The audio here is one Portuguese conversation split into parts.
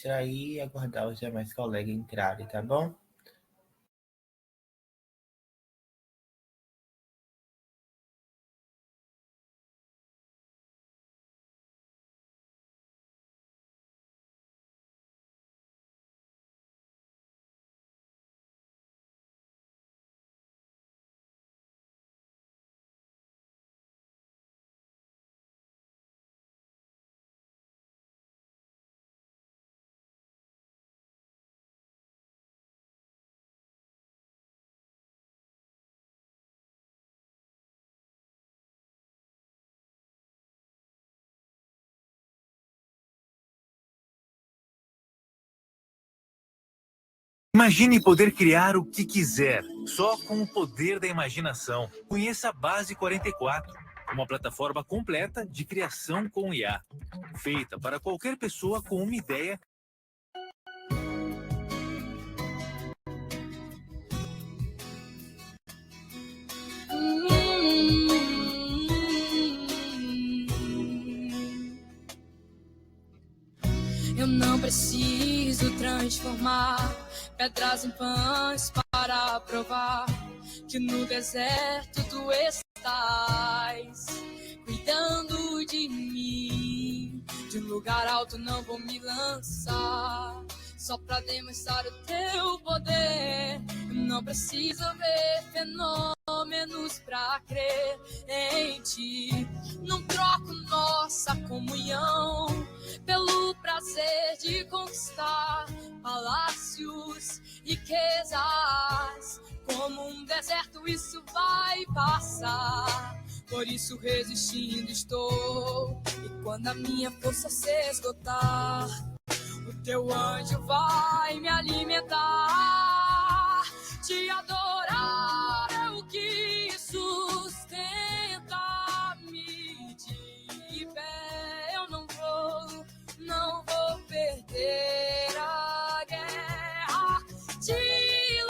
Aí e aguardar os demais colegas entrarem, tá bom? Imagine poder criar o que quiser, só com o poder da imaginação. Conheça a Base 44, uma plataforma completa de criação com IA, feita para qualquer pessoa com uma ideia. Eu não preciso transformar pedras em pães para provar que no deserto tu estás cuidando de mim. De um lugar alto não vou me lançar só pra demonstrar o teu poder. Eu não preciso ver fenômenos pra crer em ti. Não troco nossa comunhão pelo prazer de conquistar palácios, riquezas. Como um deserto isso vai passar, por isso resistindo estou. E quando a minha força se esgotar, o teu anjo vai me alimentar. Te adorar é o que sustenta-me de pé. Eu não vou perder a guerra. Te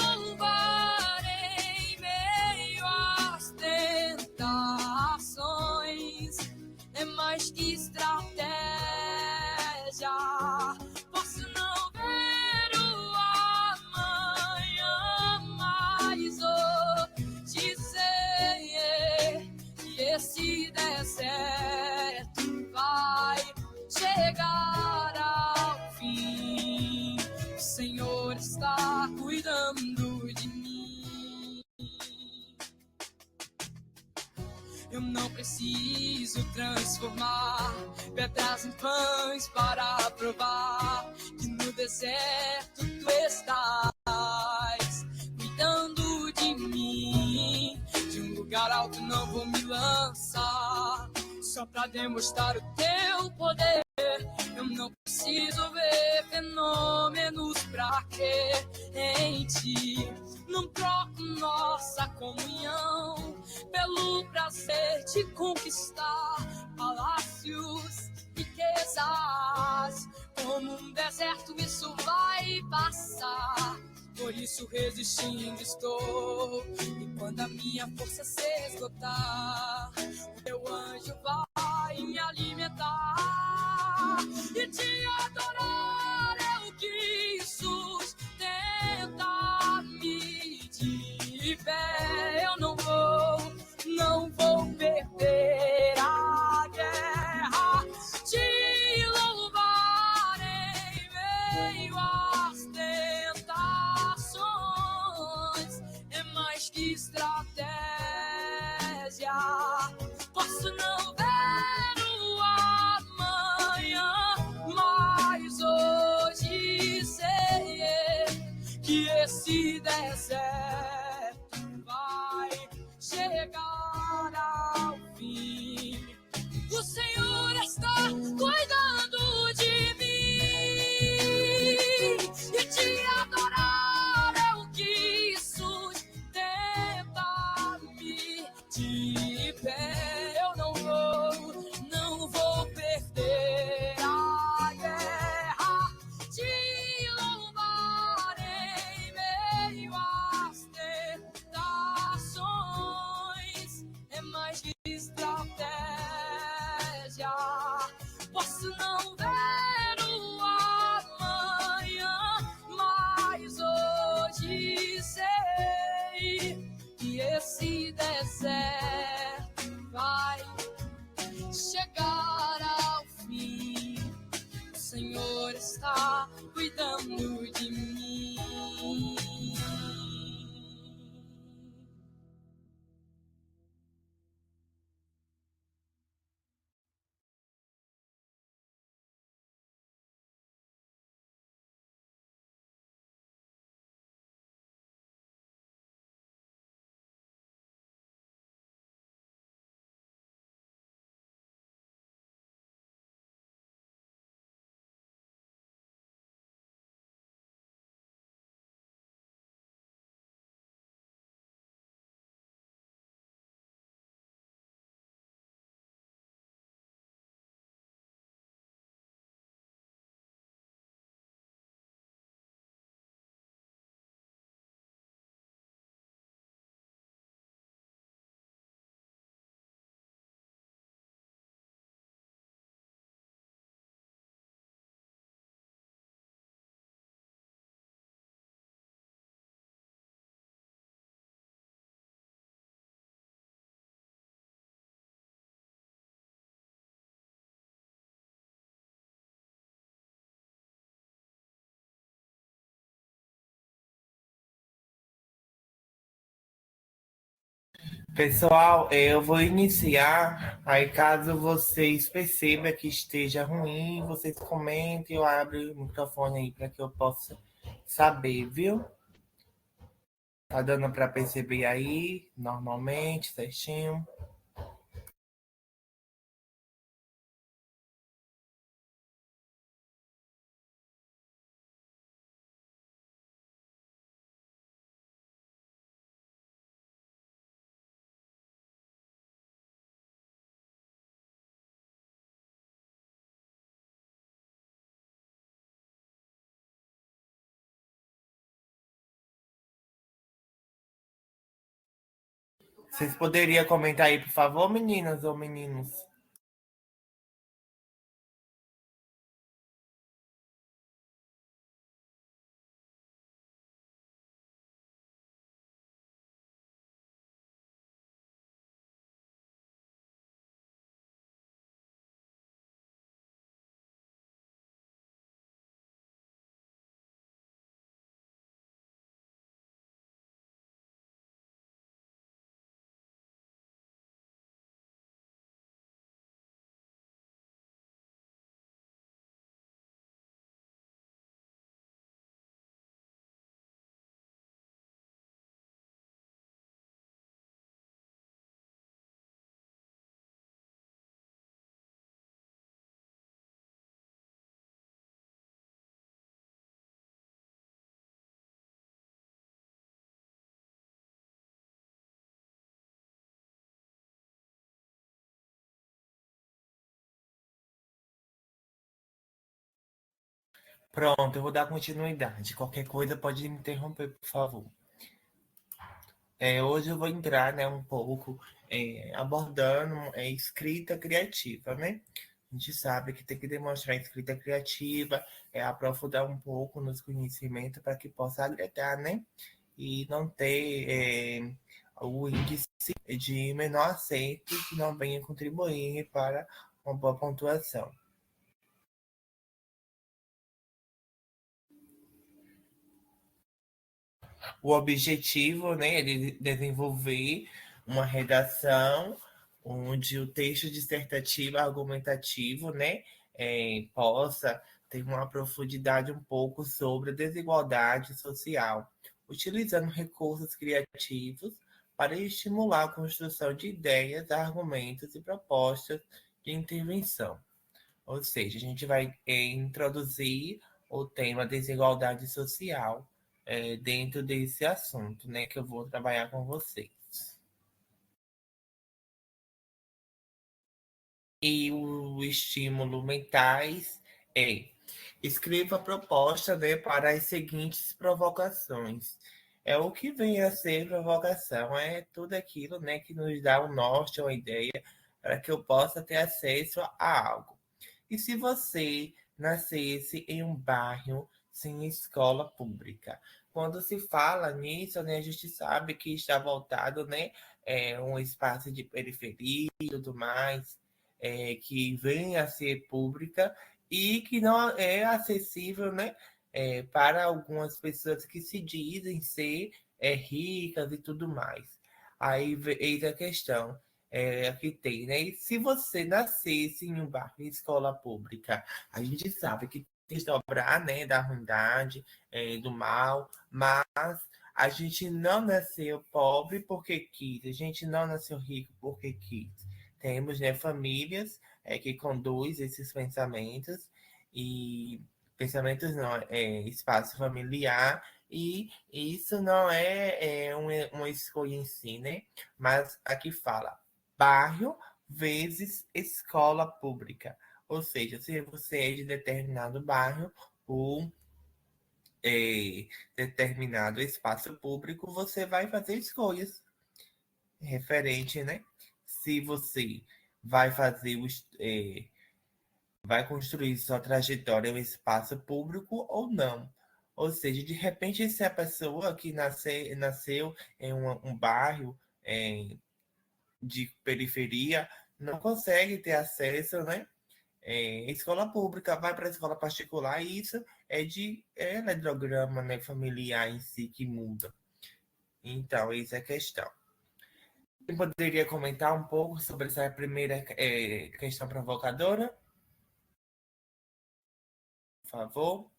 louvar em meio às tentações é mais que estratégia. Posso não ver o amanhã, mas hoje sei que esse deserto vai chegar ao fim. O Senhor está cuidando de mim. Eu não preciso transformar pedras em pães para provar que no deserto tu estás cuidando de mim. De um lugar alto não vou me lançar só pra demonstrar o teu poder. Eu não preciso ver fenômenos pra crer em ti. Não troco nossa comunhão pelo prazer de conquistar palácios, riquezas. Como um deserto isso vai passar, por isso resistindo estou. E quando a minha força se esgotar, o teu anjo vai me alimentar. E te adorar é o que sustenta-me de pé. Eu não vou perder a guerra. Te louvar em meio às tentações é mais que estratégia. Posso não ver o amanhã, mas hoje sei que esse deserto vai chegar ao fim. O Senhor está cuidando de mim, e te adorar é o que sustenta-me está cuidando de mim. Pessoal, eu vou iniciar. Aí, caso vocês percebam que esteja ruim, vocês comentem ou abrem o microfone aí para que eu possa saber, viu? Tá dando para perceber aí, normalmente, certinho? Vocês poderiam comentar aí, por favor, meninas ou meninos? Pronto, eu vou dar continuidade. Qualquer coisa pode me interromper, por favor. Hoje eu vou entrar, né, um pouco abordando escrita criativa, né? A gente sabe que tem que demonstrar escrita criativa, aprofundar um pouco nos conhecimentos para que possa agregar, né? E não ter o índice de menor aceito que não venha contribuir para uma boa pontuação. O objetivo, né, é de desenvolver uma redação onde o texto dissertativo argumentativo, né, possa ter uma profundidade um pouco sobre a desigualdade social, utilizando recursos criativos para estimular a construção de ideias, argumentos e propostas de intervenção. Ou seja, a gente vai introduzir o tema desigualdade social dentro desse assunto, né, que eu vou trabalhar com vocês. E o estímulo mentais é escreva a proposta, né, para as seguintes provocações. É o que vem a ser provocação, é tudo aquilo, né, que nos dá um norte, uma ideia, para que eu possa ter acesso a algo. E se você nascesse em um bairro sem escola pública? Quando se fala nisso, né, a gente sabe que está voltado, né, um espaço de periferia e tudo mais, que vem a ser pública e que não é acessível, né, para algumas pessoas que se dizem ser ricas e tudo mais. Aí eis a questão que tem, né? E se você nascesse em um bairro em escola pública, a gente sabe que tem que dobrar, né, da ruindade, do mal, mas a gente não nasceu pobre porque quis, a gente não nasceu rico porque quis. Temos, né, famílias que conduzem esses pensamentos e pensamentos não, espaço familiar e isso não é uma escolha em si, né? Mas aqui fala bairro vezes escola pública. Ou seja, se você é de determinado bairro, o determinado espaço público, você vai fazer escolhas referente, né? Se você vai fazer vai construir sua trajetória em um espaço público ou não. Ou seja, de repente, se a pessoa que nasceu em um bairro de periferia não consegue ter acesso, né? Escola pública, vai para a escola particular, e isso é eletrograma, né, familiar em si que muda. Então, isso é a questão. Você poderia comentar um pouco sobre essa primeira questão provocadora, por favor?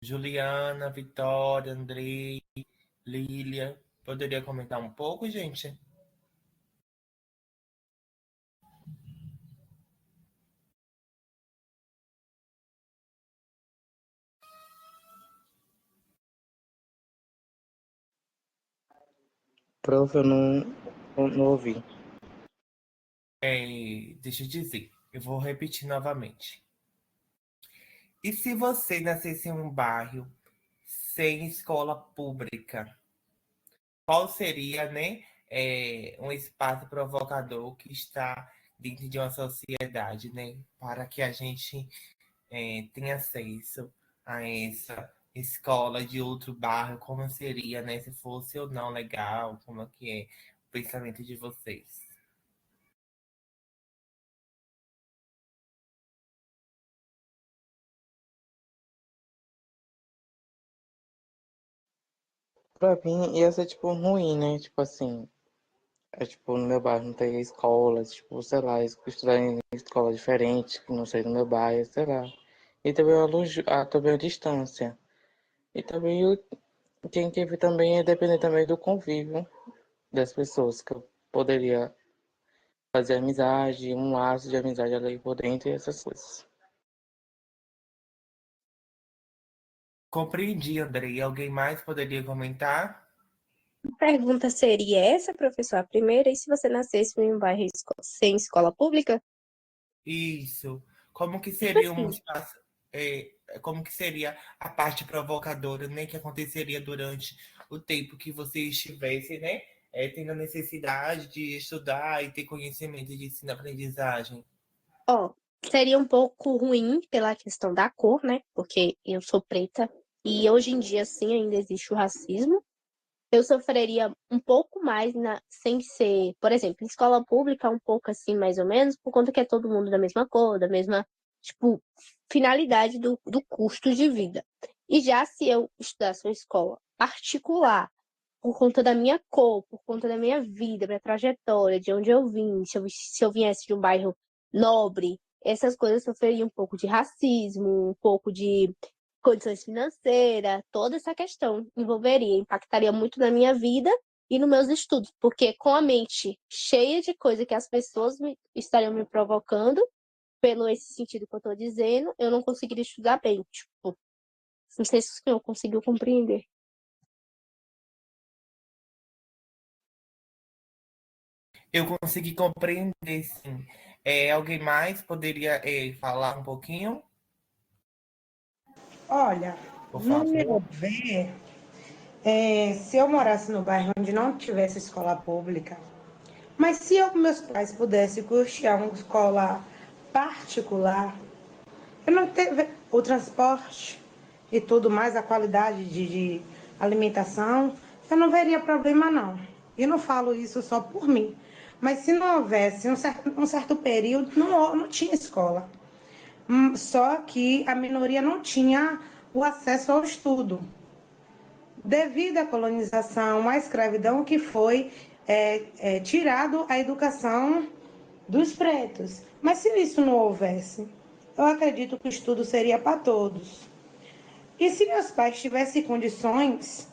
Juliana, Vitória, Andrei, Lília, poderia comentar um pouco, gente? Prof, eu não ouvi. Deixa eu dizer, eu vou repetir novamente. E se você nascesse em um bairro sem escola pública, qual seria, né, um espaço provocador que está dentro de uma sociedade, né, para que a gente tenha acesso a essa escola de outro bairro, como seria, né, se fosse ou não legal, como é que é o pensamento de vocês? Pra mim ia ser, tipo, ruim, né? Tipo assim, tipo, no meu bairro não tem escola, tipo, sei lá, estudar em escola diferente, que não sei no meu bairro, sei lá. E também também a distância. E também quem que também é depender também do convívio das pessoas, que eu poderia fazer amizade, um laço de amizade ali por dentro e essas coisas. Compreendi, Andrei. Alguém mais poderia comentar? A pergunta seria essa, professor, a primeira, e se você nascesse em um bairro sem escola pública? Isso. Como que Tipo seria um assim, espaço, como que seria a parte provocadora, né, que aconteceria durante o tempo que você estivesse, né, tendo a necessidade de estudar e ter conhecimento de ensino-aprendizagem? ó, seria um pouco ruim pela questão da cor, né? Porque eu sou preta e hoje em dia, sim, ainda existe o racismo. Eu sofreria um pouco mais sem ser, por exemplo, em escola pública, um pouco assim, mais ou menos, por conta que é todo mundo da mesma cor, da mesma, tipo, finalidade do custo de vida. E já se eu estudasse uma escola particular, por conta da minha cor, por conta da minha vida, minha trajetória, de onde eu vim, se eu viesse de um bairro nobre, essas coisas sofreriam um pouco de racismo, um pouco de condições financeiras, toda essa questão envolveria, impactaria muito na minha vida e nos meus estudos, porque com a mente cheia de coisa que as pessoas estariam me provocando, pelo esse sentido que eu estou dizendo, eu não conseguiria estudar bem. Tipo, não sei se o senhor conseguiu compreender. Eu consegui compreender, sim. Alguém mais poderia falar um pouquinho, Olha, por no meu favor? ver, se eu morasse no bairro onde não tivesse escola pública, mas se meus pais pudessem custear uma escola particular, eu não teve o transporte, e tudo mais, a qualidade de alimentação, eu não veria problema não. E não falo isso só por mim. Mas se não houvesse um certo período, não tinha escola. Só que a minoria não tinha o acesso ao estudo. Devido à colonização, à escravidão, que foi tirado a educação dos pretos. Mas se isso não houvesse, eu acredito que o estudo seria para todos. E se meus pais tivessem condições,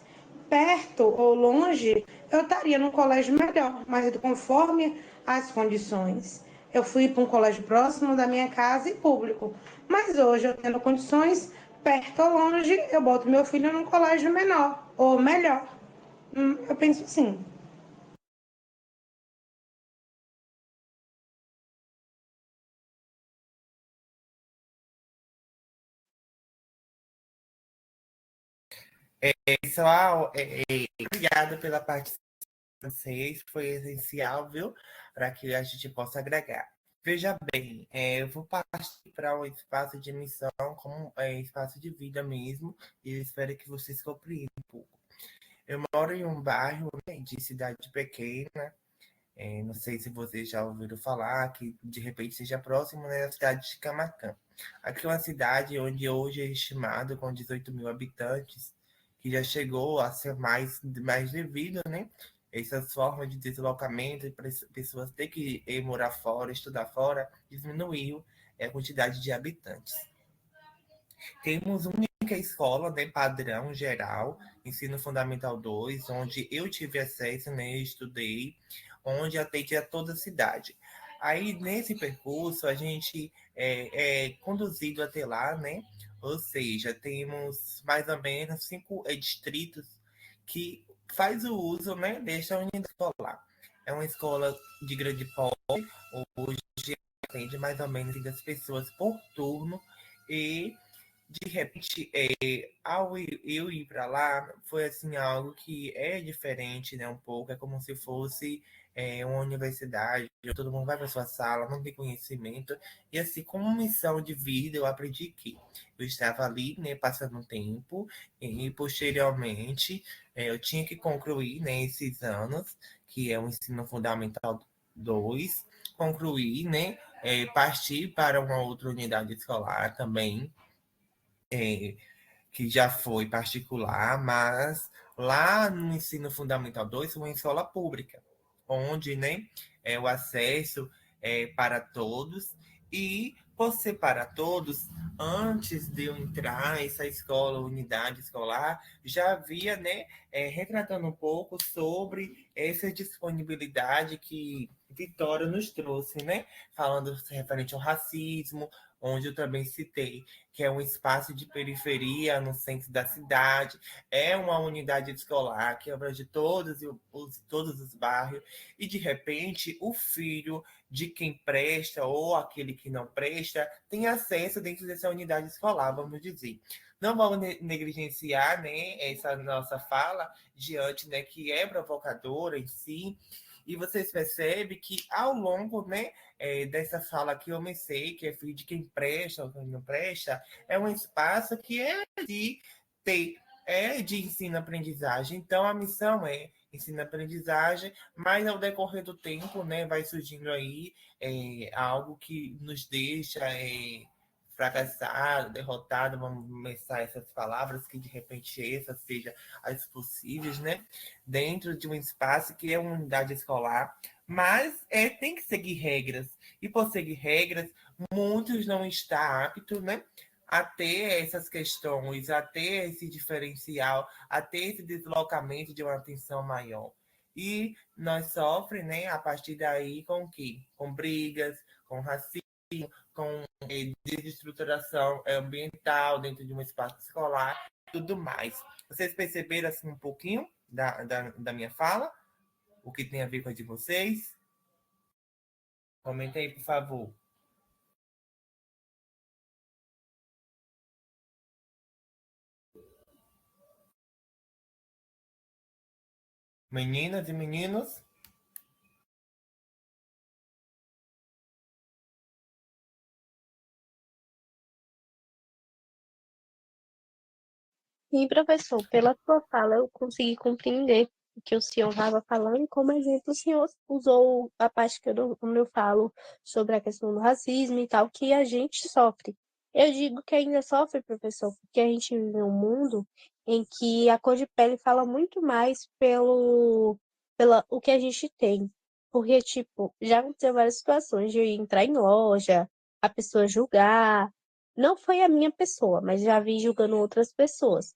perto ou longe, eu estaria num colégio melhor, mas conforme as condições. Eu fui para um colégio próximo da minha casa e público. Mas hoje, eu tendo condições, perto ou longe, eu boto meu filho num colégio menor ou melhor. Eu penso assim. Pessoal, obrigado pela participação de vocês, foi essencial, viu? Para que a gente possa agregar. Veja bem, eu vou partir para um espaço de missão, como espaço de vida mesmo, e eu espero que vocês compreendam um pouco. Eu moro em um bairro, né, de cidade pequena, não sei se vocês já ouviram falar, que de repente seja próximo, né, da cidade de Camaquã. Aqui é uma cidade onde hoje é estimado com 18 mil habitantes, que já chegou a ser mais devido, né? Essas formas de deslocamento, pessoas ter que ir morar fora, estudar fora, diminuiu a quantidade de habitantes. Temos uma única escola, né, padrão geral, ensino fundamental 2, onde eu tive acesso, né, estudei, onde atende a toda a cidade. Aí, nesse percurso, a gente é conduzido até lá, né? Ou seja, temos mais ou menos 5 distritos que faz o uso, né, desta unidade escolar. É uma escola de grande porte, hoje atende mais ou menos 5 pessoas por turno e de repente, ao eu ir para lá, foi assim algo que é diferente, né? Um pouco, é como se fosse uma universidade, todo mundo vai para sua sala, não tem conhecimento, e assim, como missão de vida, eu aprendi que eu estava ali, né, passando um tempo, e posteriormente eu tinha que concluir, né, esses anos, que é o ensino fundamental 2, concluir, né, partir para uma outra unidade escolar também, é, que já foi particular, mas lá no ensino fundamental 2 foi uma escola pública, onde, né, o acesso é para todos e por ser para todos, antes de eu entrar nessa escola, unidade escolar, já havia, né, retratando um pouco sobre essa disponibilidade que Vitória nos trouxe, né, falando referente ao racismo, onde eu também citei que é um espaço de periferia no centro da cidade, é uma unidade escolar que abrange todos os bairros, e de repente o filho de quem presta ou aquele que não presta tem acesso dentro dessa unidade escolar, vamos dizer. Não vamos negligenciar, né, essa nossa fala diante, né, que é provocadora em si, e vocês percebem que ao longo, né, dessa fala que eu comecei, que é filho de quem presta ou quem não presta, é um espaço que é de ter, é de ensino-aprendizagem. Então, a missão é ensino-aprendizagem, mas ao decorrer do tempo, né, vai surgindo aí algo que nos deixa fracassado, derrotado, vamos começar essas palavras, que de repente essas sejam as possíveis, né, dentro de um espaço que é uma unidade escolar, mas tem que seguir regras, e por seguir regras, muitos não estão aptos, né, a ter essas questões, a ter esse diferencial, a ter esse deslocamento de uma atenção maior. E nós sofremos, né, a partir daí com o quê? Com brigas, com racismo, com desestruturação ambiental dentro de um espaço escolar, tudo mais. Vocês perceberam assim um pouquinho da minha fala? O que tem a ver com a de vocês? Comenta aí, por favor. Meninas e meninos? Sim, professor, pela sua fala eu consegui compreender o que o senhor estava falando e como exemplo o senhor usou a parte que quando eu falo sobre a questão do racismo e tal, que a gente sofre. Eu digo que ainda sofre, professor, porque a gente vive em um mundo em que a cor de pele fala muito mais pela o que a gente tem. Porque, tipo, já aconteceu várias situações de eu entrar em loja, a pessoa julgar. Não foi a minha pessoa, mas já vi julgando outras pessoas.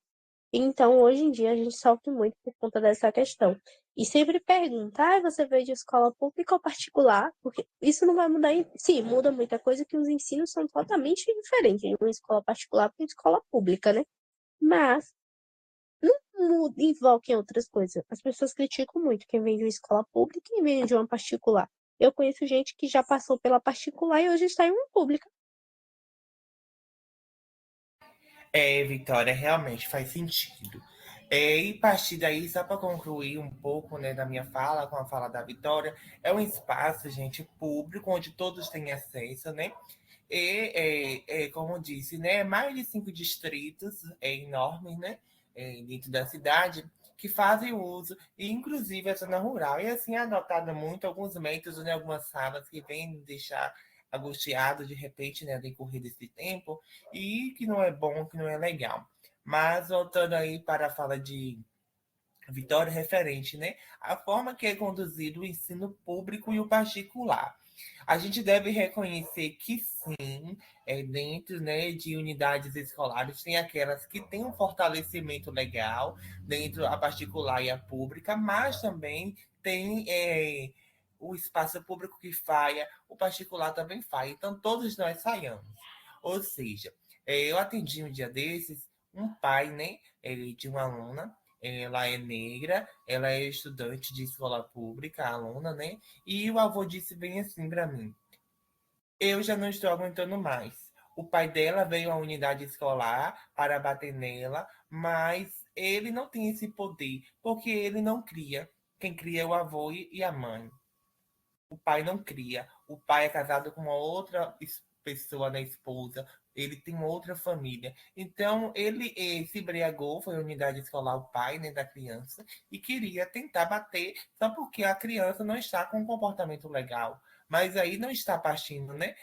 Então, hoje em dia, a gente sofre muito por conta dessa questão. E sempre pergunta, você veio de escola pública ou particular? Porque isso não vai mudar. Sim, muda muita coisa, que os ensinos são totalmente diferentes de uma escola particular para uma escola pública, né? Mas não muda, envolve em outras coisas. As pessoas criticam muito quem vem de uma escola pública e quem vem de uma particular. Eu conheço gente que já passou pela particular e hoje está em uma pública. Vitória, realmente faz sentido. E partir daí, só para concluir um pouco, né, da minha fala com a fala da Vitória, é um espaço, gente, público, onde todos têm acesso, né? Como eu disse, né, mais de 5 distritos enormes, né, dentro da cidade, que fazem uso, e inclusive a zona rural. E assim é notado muito alguns métodos, né, algumas salas que vêm deixar angustiado de repente, né, decorrer desse tempo, e que não é bom, que não é legal. Mas voltando aí para a fala de Vitória referente, né, a forma que é conduzido o ensino público e o particular. A gente deve reconhecer que sim, dentro, né, de unidades escolares, tem aquelas que têm um fortalecimento legal, dentro a particular e a pública, mas também tem o espaço público que falha, o particular também falha. Então, todos nós falhamos. Ou seja, eu atendi um dia desses um pai, né, de uma aluna. Ela é negra, ela é estudante de escola pública, aluna, né? E o avô disse bem assim para mim: eu já não estou aguentando mais. O pai dela veio à unidade escolar para bater nela, mas ele não tem esse poder, porque ele não cria. Quem cria é o avô e a mãe. O pai não cria. O pai é casado com uma outra pessoa, né, esposa. Ele tem outra família. Então, ele se embriagou, foi a unidade escolar, o pai, né, da criança, e queria tentar bater, só porque a criança não está com um comportamento legal. Mas aí não está partindo, né,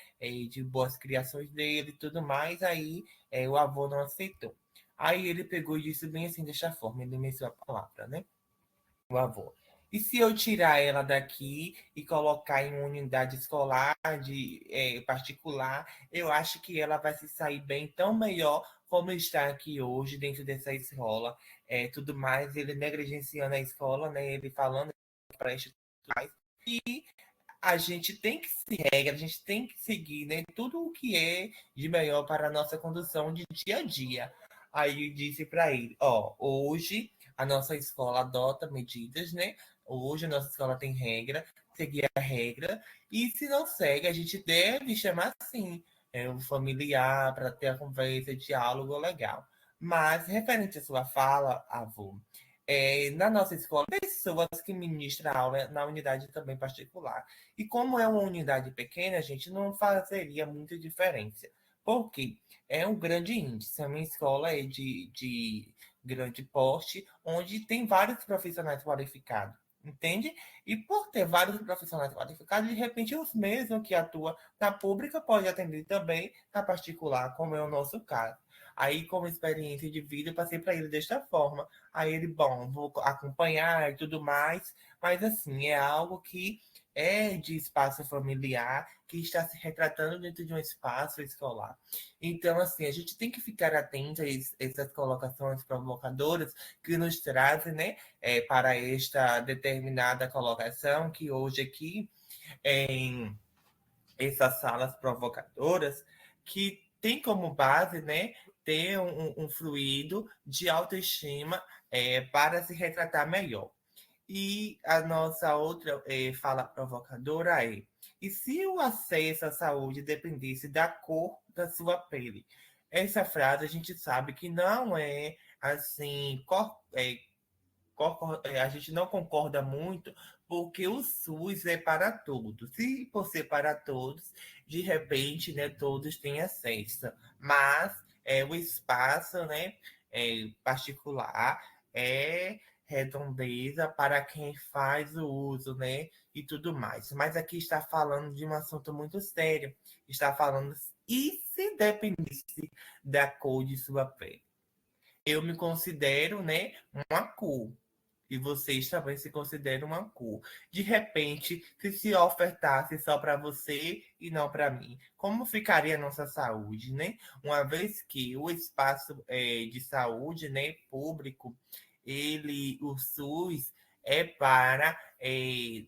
de boas criações dele e tudo mais, aí o avô não aceitou. Aí ele pegou e disse bem assim, desta forma, ele mencionou a palavra, né? O avô. E se eu tirar ela daqui e colocar em uma unidade escolar particular, eu acho que ela vai se sair bem, tão melhor como está aqui hoje dentro dessa escola. Tudo mais, ele negligenciando a escola, né? Ele falando para isso mais. E a gente tem que se regra, a gente tem que seguir, né? Tudo o que é de melhor para a nossa condução de dia a dia. Aí eu disse para ele, hoje a nossa escola adota medidas, né? Hoje a nossa escola tem regra, seguir a regra, e se não segue, a gente deve chamar sim um familiar para ter a conversa, diálogo legal. Mas, referente à sua fala, avô, na nossa escola, pessoas que ministram aula na unidade também particular. E como é uma unidade pequena, a gente não fazeria muita diferença. Por quê? É um grande índice. A minha escola é de grande porte, onde tem vários profissionais qualificados. Entende? E por ter vários profissionais qualificados, de repente os mesmos que atuam na pública pode atender também na particular, como é o nosso caso. Aí, como experiência de vida, eu passei para ele desta forma. Aí ele, bom, vou acompanhar e tudo mais, mas assim, é algo que é de espaço familiar, que está se retratando dentro de um espaço escolar. Então, assim, a gente tem que ficar atento a essas colocações provocadoras que nos trazem, né, para esta determinada colocação, que hoje aqui, em essas salas provocadoras, que tem como base, né, ter um fluido de autoestima para se retratar melhor. E a nossa outra fala provocadora é: e se o acesso à saúde dependesse da cor da sua pele? Essa frase a gente sabe que não é assim, a gente não concorda muito, porque o SUS é para todos. E por ser para todos, de repente, né, todos têm acesso. Mas o espaço, né, particular é redondeza para quem faz o uso, né? E tudo mais. Mas aqui está falando de um assunto muito sério. Está falando, e se dependesse da cor de sua pele? Eu me considero, né, uma cor. E vocês também se consideram uma cor. De repente, se ofertasse só para você e não para mim, como ficaria a nossa saúde, né? Uma vez que o espaço de saúde, né, público, o SUS, é para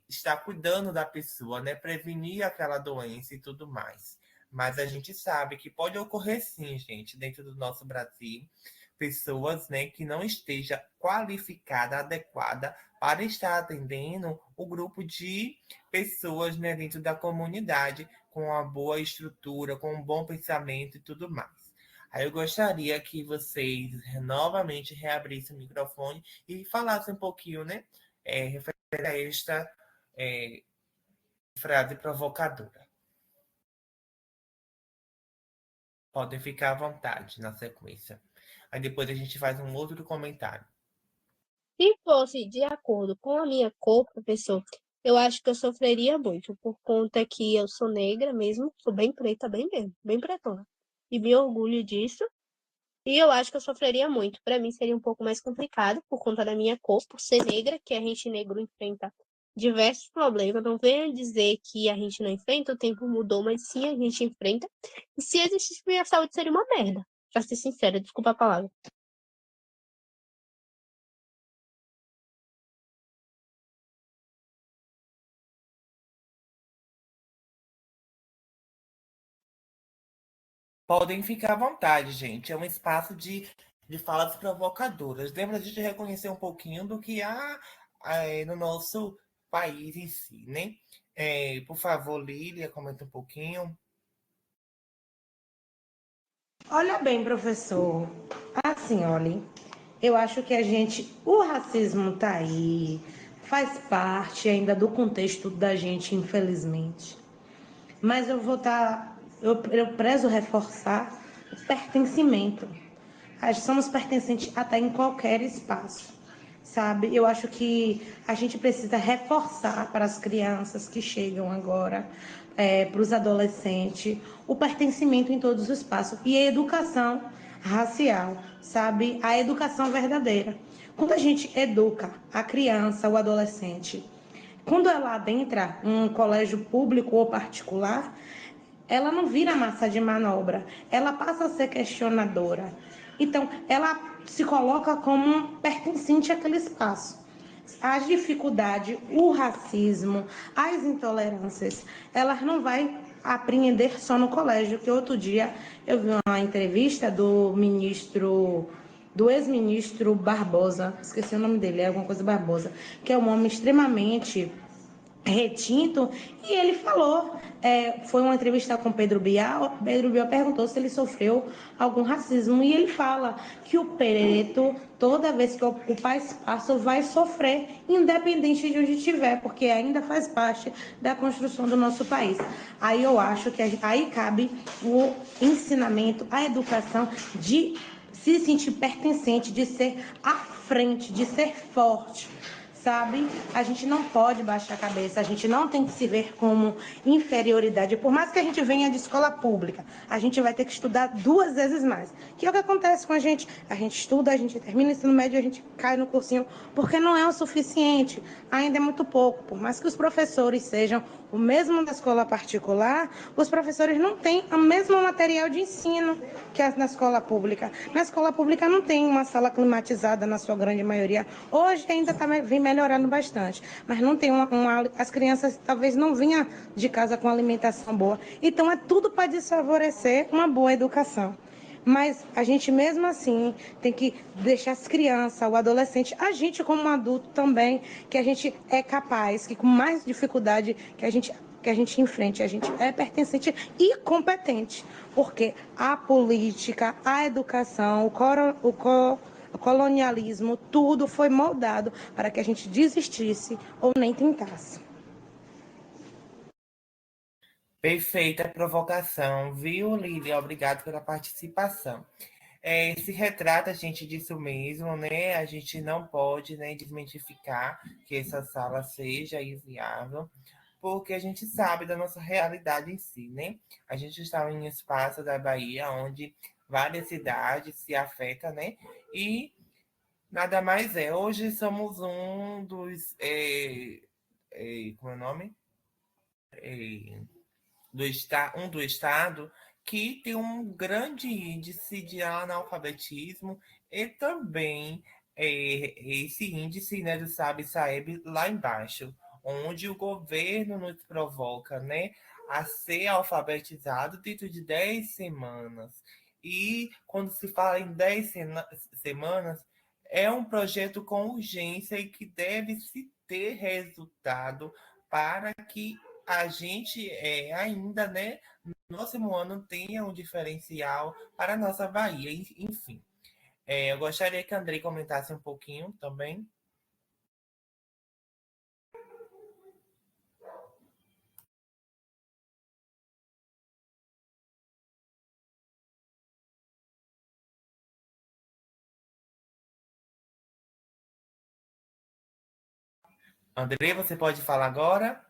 estar cuidando da pessoa, né? Prevenir aquela doença e tudo mais. Mas a gente sabe que pode ocorrer sim, gente, dentro do nosso Brasil, pessoas, né, que não esteja qualificada, adequada para estar atendendo o grupo de pessoas, né, dentro da comunidade, com uma boa estrutura, com um bom pensamento e tudo mais. Aí eu gostaria que vocês novamente reabrissem o microfone e falassem um pouquinho, né, referente a esta frase provocadora. Podem ficar à vontade na sequência. Aí depois a gente faz um outro comentário. Se fosse de acordo com a minha cor, professor, eu acho que eu sofreria muito, por conta que eu sou negra mesmo, sou bem preta, bem mesmo, bem pretona. E me orgulho disso. E eu acho que eu sofreria muito. Para mim seria um pouco mais complicado por conta da minha cor, por ser negra, que a gente negro enfrenta diversos problemas. Não venha dizer que a gente não enfrenta, o tempo mudou, mas sim a gente enfrenta. E se existisse, minha saúde seria uma merda. Pra ser sincera, desculpa a palavra. Podem ficar à vontade, gente. É um espaço de falas provocadoras. Lembra de reconhecer um pouquinho do que há no nosso país em si, né? Por favor, Lília, comenta um pouquinho. Olha bem, professor. Assim, olha, eu acho que o racismo tá aí, faz parte ainda do contexto da gente, infelizmente. Mas eu prezo reforçar o pertencimento. Somos pertencentes até em qualquer espaço, sabe? Eu acho que a gente precisa reforçar para as crianças que chegam agora, para os adolescentes, o pertencimento em todos os espaços e a educação racial, sabe? A educação verdadeira. Quando a gente educa a criança, o adolescente, quando ela adentra um colégio público ou particular, ela não vira massa de manobra, ela passa a ser questionadora. Então, ela se coloca como pertencente àquele espaço. As dificuldades, o racismo, as intolerâncias, elas não vai apreender só no colégio, que outro dia eu vi uma entrevista do ex-ministro Barbosa, esqueci o nome dele, é alguma coisa Barbosa, que é um homem extremamente retinto, e ele falou, foi uma entrevista com Pedro Bial perguntou se ele sofreu algum racismo, e ele fala que o preto, toda vez que ocupar espaço, vai sofrer, independente de onde estiver, porque ainda faz parte da construção do nosso país. Aí eu acho que aí cabe o ensinamento, a educação de se sentir pertencente, de ser à frente, de ser forte, sabe? A gente não pode baixar a cabeça, a gente não tem que se ver como inferioridade. Por mais que a gente venha de escola pública, a gente vai ter que estudar 2 vezes mais. Que é o que acontece com a gente. A gente estuda, a gente termina o ensino médio, a gente cai no cursinho, porque não é o suficiente. Ainda é muito pouco. Por mais que os professores sejam o mesmo da escola particular, os professores não têm o mesmo material de ensino que na escola pública. Na escola pública não tem uma sala climatizada na sua grande maioria. Hoje ainda vem melhorando bastante, mas não tem as crianças talvez não vinham de casa com alimentação boa. Então é tudo para desfavorecer uma boa educação. Mas a gente mesmo assim tem que deixar as crianças, o adolescente, a gente como adulto também, que a gente é capaz, que com mais dificuldade que a gente enfrente, a gente é pertencente e competente, porque a política, a educação, o colonialismo, tudo foi moldado para que a gente desistisse ou nem tentasse. Perfeita provocação, viu, Lília? Obrigado pela participação. Se retrata, gente, disso mesmo, né? A gente não pode, né, desmentificar que essa sala seja inviável, porque a gente sabe da nossa realidade em si, né? A gente está em um espaço da Bahia onde várias cidades se afetam, né? E nada mais é. Hoje somos um dos. Como é o nome? É, do estado que tem um grande índice de analfabetismo e também esse índice, né, do Sabe lá embaixo, onde o governo nos provoca, né, a ser alfabetizado dentro de 10 semanas. E quando se fala em 10 semanas, é um projeto com urgência e que deve se ter resultado para que a gente ainda, né, no próximo ano tenha um diferencial para a nossa Bahia. Enfim, eu gostaria que a Andrei comentasse um pouquinho também. Andrei, você pode falar agora?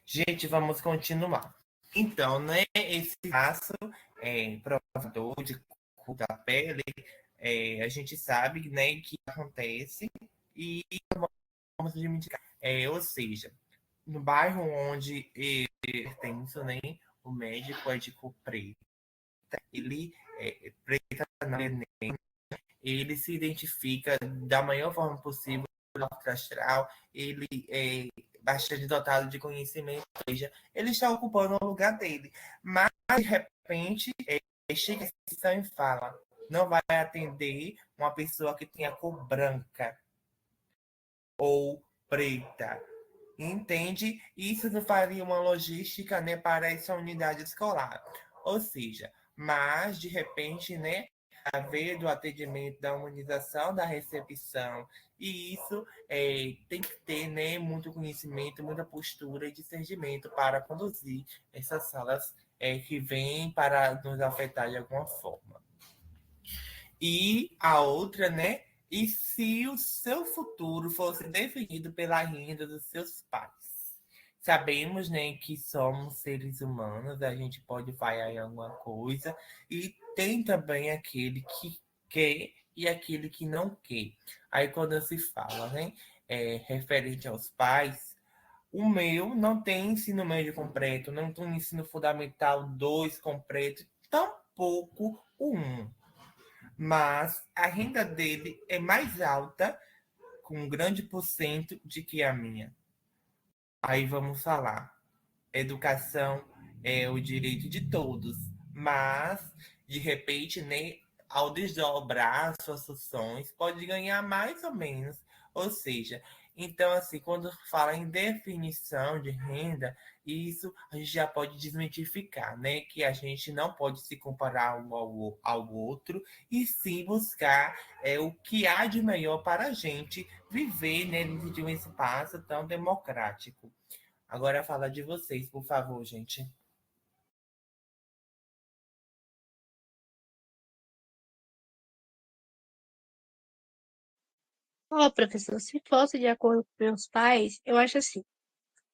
Gente, vamos continuar. Então, né, esse passo provador de cor da pele, a gente sabe, né, que acontece e vamos reivindicar. Ou seja, no bairro onde eu pertenço, né, o médico é de cor preta, ele preta na Enem, ele se identifica da maior forma possível no astral, ele é bastante dotado de conhecimento, ou seja, ele está ocupando o lugar dele. Mas, de repente, chega a instituição e fala, não vai atender uma pessoa que tenha cor branca ou preta. Entende? Isso não faria uma logística, né, para essa unidade escolar. Ou seja, mas de repente, né, haver do atendimento, da humanização, da recepção, e isso tem que ter, né, muito conhecimento, muita postura e discernimento para conduzir essas salas que vêm para nos afetar de alguma forma. E a outra, né? E se o seu futuro fosse definido pela renda dos seus pais? Sabemos, né, que somos seres humanos, a gente pode falhar em alguma coisa, e tem também aquele que quer e aquele que não quer. Aí quando se fala, né, referente aos pais, o meu não tem ensino médio completo, não tem ensino fundamental 2 completo, tampouco o 1, mas a renda dele é mais alta, com um grande porcento, de que a minha. Aí vamos falar. Educação é o direito de todos, mas, de repente, né, ao desdobrar suas funções, pode ganhar mais ou menos. Ou seja, então, assim, quando fala em definição de renda, isso a gente já pode desmitificar, né? Que a gente não pode se comparar um ao outro, e sim buscar o que há de melhor para a gente viver, né, dentro de um espaço tão democrático. Agora fala de vocês, por favor, gente. Ó, professor, se fosse de acordo com meus pais, eu acho assim,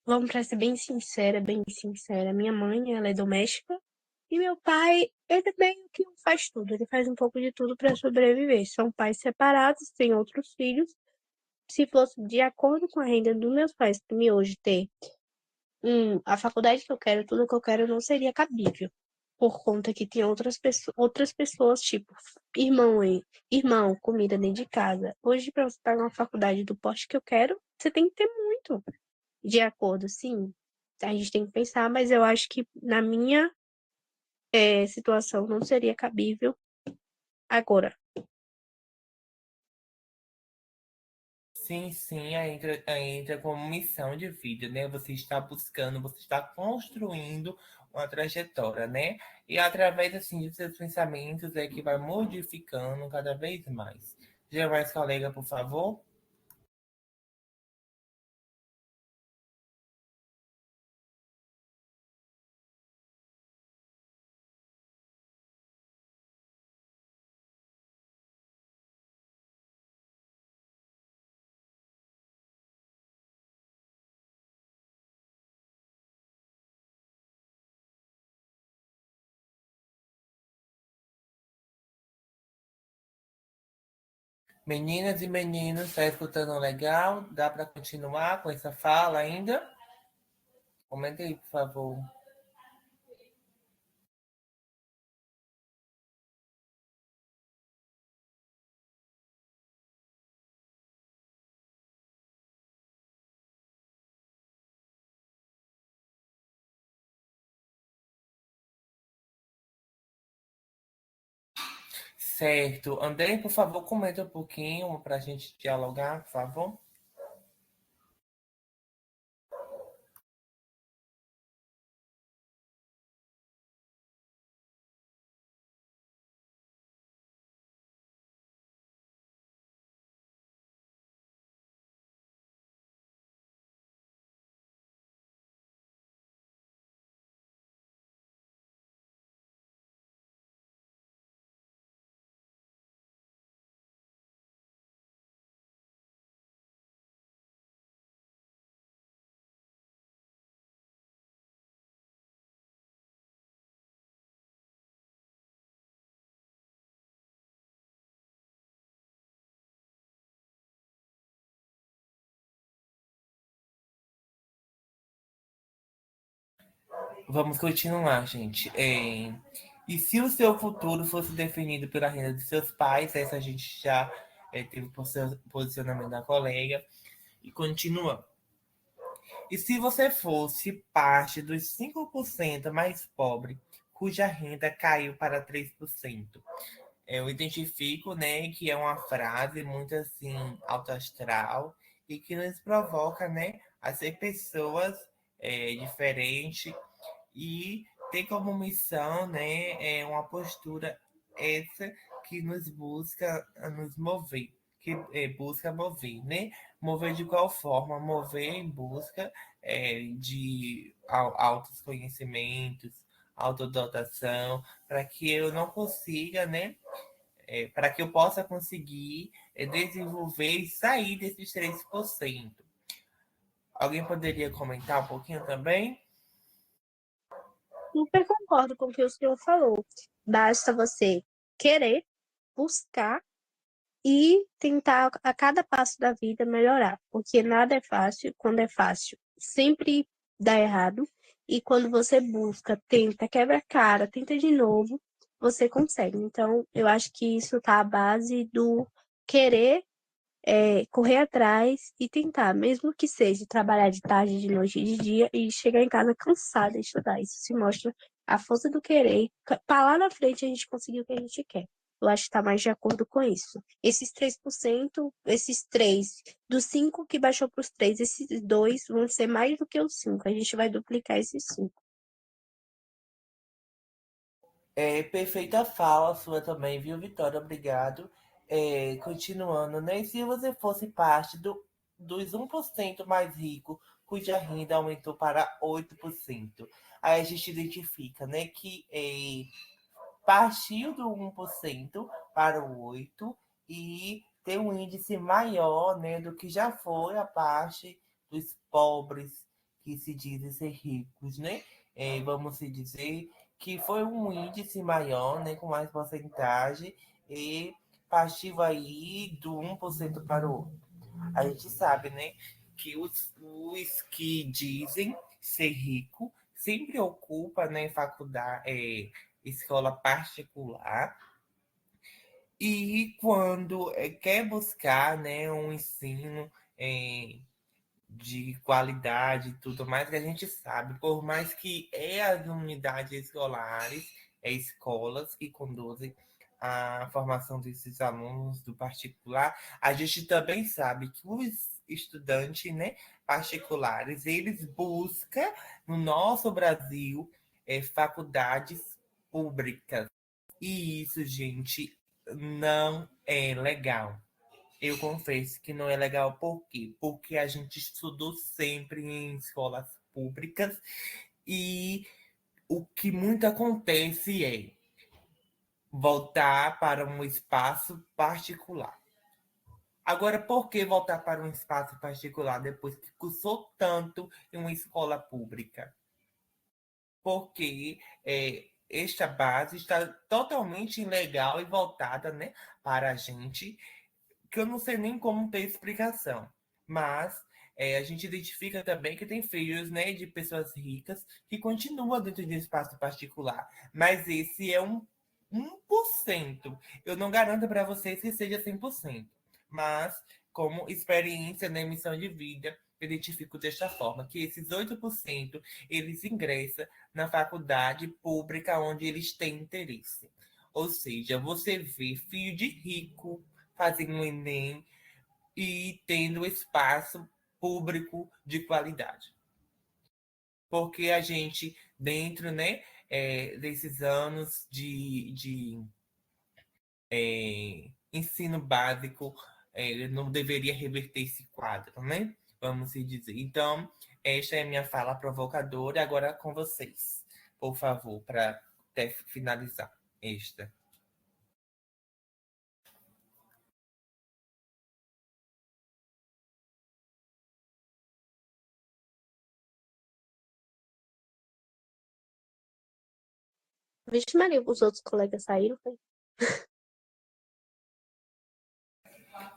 vamos para ser bem sincera, bem sincera. Minha mãe, ela é doméstica e meu pai, ele meio que faz tudo, ele faz um pouco de tudo para sobreviver. São pais separados, têm outros filhos. Se fosse de acordo com a renda dos meus pais, para mim hoje ter a faculdade que eu quero, tudo que eu quero, não seria cabível. Por conta que tem outras pessoas, tipo, irmão, irmão, comida dentro de casa. Hoje, para você pagar uma faculdade do porte que eu quero, você tem que ter muito. De acordo, sim. A gente tem que pensar, mas eu acho que na minha situação não seria cabível agora. Sim, sim, aí entra como missão de vida, né? Você está buscando, você está construindo uma trajetória, né? E através, assim, de seus pensamentos é que vai modificando cada vez mais. Já mais colega, por favor? Meninas e meninos, está escutando legal? Dá para continuar com essa fala ainda? Comenta aí, por favor. Certo. André, por favor, comenta um pouquinho para a gente dialogar, por favor. Vamos continuar, gente. E se o seu futuro fosse definido pela renda de seus pais, essa a gente já teve o posicionamento da colega. E continua. E se você fosse parte dos 5% mais pobres, cuja renda caiu para 3%? Eu identifico, né, que é uma frase muito assim autoastral e que nos provoca, né, a ser pessoas diferentes e tem como missão, né, uma postura essa que nos busca nos mover, que busca mover, né? Mover de qual forma? Mover em busca de altos conhecimentos, autodotação, para que eu não consiga, né? Para que eu possa conseguir desenvolver e sair desses 3%. Alguém poderia comentar um pouquinho também? Super concordo com o que o senhor falou. Basta você querer, buscar e tentar a cada passo da vida melhorar, porque nada é fácil. Quando é fácil, sempre dá errado. E quando você busca, tenta, quebra a cara, tenta de novo, você consegue. Então, eu acho que isso tá à base do querer, correr atrás e tentar, mesmo que seja trabalhar de tarde, de noite, de dia e chegar em casa cansada de estudar. Isso se mostra a força do querer, para lá na frente a gente conseguir o que a gente quer. Eu acho que está mais de acordo com isso. Esses 3%, esses 3, dos 5 que baixou para os 3, esses 2 vão ser mais do que os 5. A gente vai duplicar esses 5. Perfeita fala sua também, viu, Vitória? Obrigado. Continuando, né? E se você fosse parte dos 1% mais rico, cuja renda aumentou para 8%, aí a gente identifica, né, que partiu do 1% para o 8% e tem um índice maior, né, do que já foi a parte dos pobres que se dizem ser ricos, né? Vamos se dizer que foi um índice maior, né, com mais porcentagem e partiu aí do 1% para o outro. A gente sabe, né, que os que dizem ser rico sempre ocupa, né, faculdade, escola particular e quando quer buscar, né, um ensino é, de qualidade e tudo mais, que a gente sabe, por mais que as unidades escolares, escolas que conduzem a formação desses alunos do particular, a gente também sabe que os estudantes, né, particulares, eles buscam, no nosso Brasil, faculdades públicas. E isso, gente, não é legal. Eu confesso que não é legal. Por quê? Porque a gente estudou sempre em escolas públicas e o que muito acontece é voltar para um espaço particular. Agora, por que voltar para um espaço particular depois que cursou tanto em uma escola pública? Porque esta base está totalmente ilegal e voltada, né, para a gente, que eu não sei nem como ter explicação. Mas a gente identifica também que tem filhos, né, de pessoas ricas que continuam dentro de um espaço particular. Mas esse é 1%. Eu não garanto para vocês que seja 100%. Mas, como experiência na emissão de vida, eu identifico desta forma, que esses 8% eles ingressam na faculdade pública onde eles têm interesse. Ou seja, você vê filho de rico fazendo um Enem e tendo espaço público de qualidade. Porque a gente, dentro, né, desses anos de ensino básico, não deveria reverter esse quadro, né? Vamos dizer. Então, esta é a minha fala provocadora. Agora com vocês, por favor, para finalizar esta. Vixe, Maria, os outros colegas saíram, foi?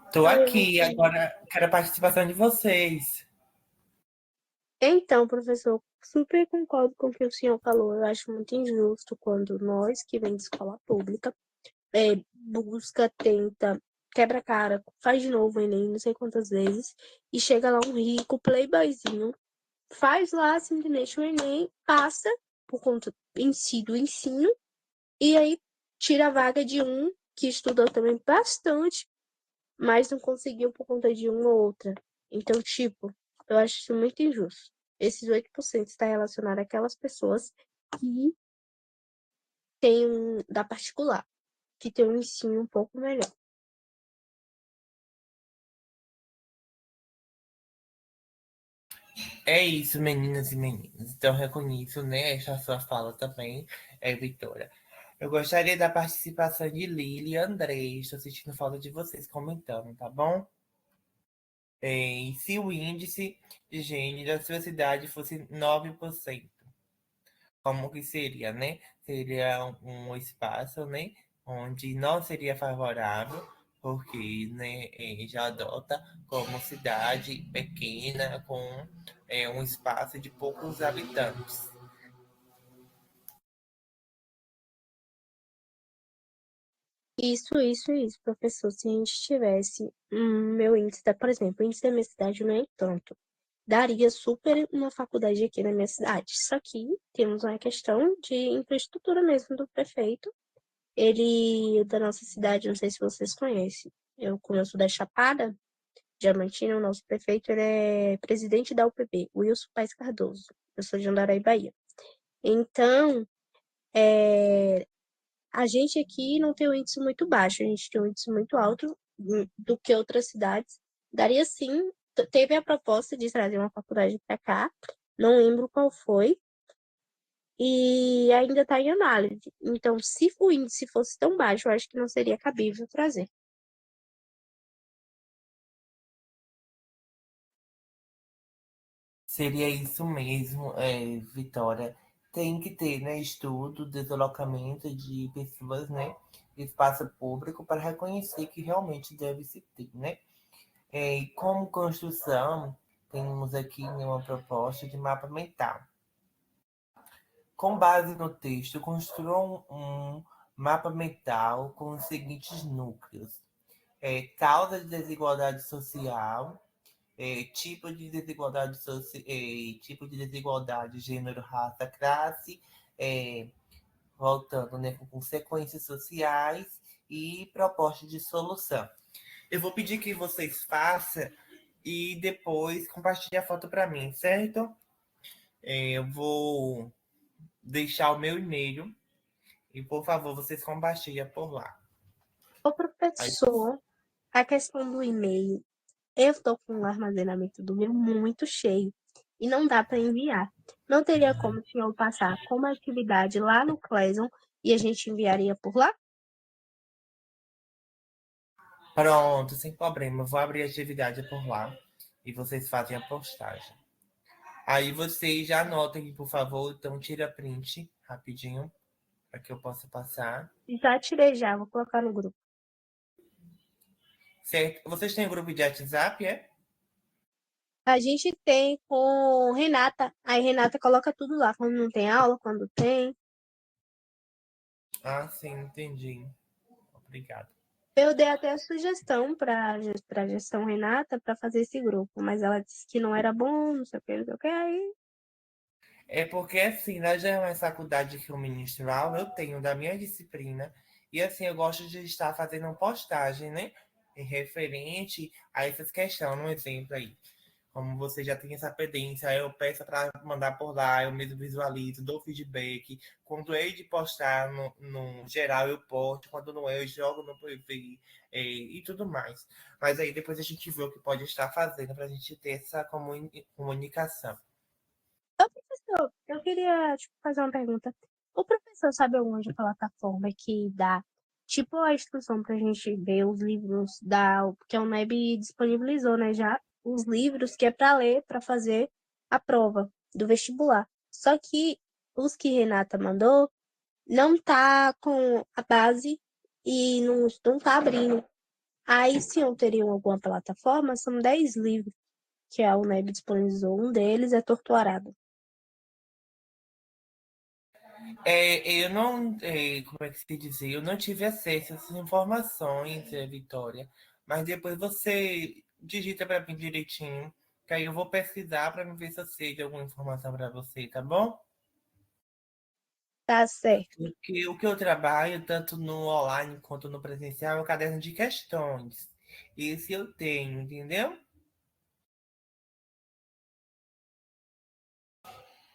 Estou Ai, eu não aqui, entendi. agora quero a participação de vocês. Então, professor, super concordo com o que o senhor falou. Eu acho muito injusto quando nós, que vem de escola pública, busca, tenta, quebra a cara, faz de novo o Enem, não sei quantas vezes, e chega lá um rico playboyzinho, faz lá simplesmente o Enem, passa por conta em si do ensino, e aí tira a vaga de um que estudou também bastante, mas não conseguiu por conta de uma ou outra. Então, tipo, eu acho isso muito injusto. Esses 8% está relacionado àquelas pessoas que têm da particular, que tem um ensino um pouco melhor. É isso, meninas e meninos. Então, reconheço, né, essa sua fala também, Vitória. Eu gostaria da participação de Lili e André. Estou sentindo falta de vocês comentando, tá bom? E se o índice de gênero da sua cidade fosse 9%, como que seria, né? Seria um espaço, né, onde não seria favorável, porque, né, já adota como cidade pequena com um espaço de poucos habitantes. Isso, professor. Se a gente tivesse meu índice, por exemplo, o índice da minha cidade não é tanto. Daria super uma faculdade aqui na minha cidade. Só que temos uma questão de infraestrutura mesmo do prefeito. Ele, da nossa cidade, não sei se vocês conhecem. Como eu sou da Chapada Diamantina, o nosso prefeito, ele é presidente da UPB, Wilson Paes Cardoso. Eu sou de Andaraí, Bahia. Então, a gente aqui não tem um índice muito baixo, a gente tem um índice muito alto do que outras cidades. Daria sim, teve a proposta de trazer uma faculdade para cá, não lembro qual foi, e ainda está em análise. Então, se o índice fosse tão baixo, eu acho que não seria cabível trazer. Seria isso mesmo, Vitória. Tem que ter, né, estudo, deslocamento de pessoas, né, espaço público para reconhecer que realmente deve se ter, né? E como construção, temos aqui uma proposta de mapa mental. Com base no texto, construam um mapa mental com os seguintes núcleos: causa de desigualdade social, tipo de desigualdade, gênero, raça, classe, voltando, né, com consequências sociais e proposta de solução. Eu vou pedir que vocês façam e depois compartilhem a foto para mim, certo? Eu vou deixar o meu e-mail e, por favor, vocês compartilhem por lá. Ô, Aí, professor, a questão do e-mail, eu estou com o armazenamento do meu muito cheio e não dá para enviar. Não teria como o senhor passar como atividade lá no Classroom e a gente enviaria por lá? pronto, sem problema. Eu vou abrir a atividade por lá e vocês fazem a postagem. Aí vocês já anotem aqui, por favor. Então, tira print rapidinho para que eu possa passar. Já tirei já, vou colocar no grupo. Certo? Vocês têm um grupo de WhatsApp, é? A gente tem com Renata. Aí Renata coloca tudo lá, quando não tem aula, quando tem. Ah, sim, entendi. Obrigado. Eu dei até a sugestão para gestão Renata para fazer esse grupo, mas ela disse que não era bom, não sei o que, não sei o que. Aí É porque, assim, na Germães Faculdade que eu ministro aula, eu tenho da minha disciplina, e assim, eu gosto de estar fazendo postagem, né? Referente a essas questões, um exemplo aí. Como você já tem essa pendência, eu peço para mandar por lá, eu mesmo visualizo, dou feedback. Quando é de postar no geral, eu posto. Quando não é, eu jogo no privê e tudo mais. Mas aí depois a gente vê o que pode estar fazendo para a gente ter essa comunicação. professor, eu queria fazer uma pergunta. O professor sabe onde a plataforma que dá, tipo, a instrução para a gente ver os livros que a UNEB disponibilizou, né, já, os livros que é para ler, para fazer a prova do vestibular. Só que os que Renata mandou não tá com a base e não tá abrindo. Aí, se eu teria alguma plataforma, são 10 livros que a UNEB disponibilizou. Um deles é Torturado. Eu não, como é que se dizer? Eu não tive acesso a essas informações, Vitória. Mas depois você digita para mim direitinho, que aí eu vou pesquisar para ver se eu sei de alguma informação para você, tá bom? Tá certo. Porque o que eu trabalho, tanto no online quanto no presencial, é o caderno de questões. Esse eu tenho, entendeu?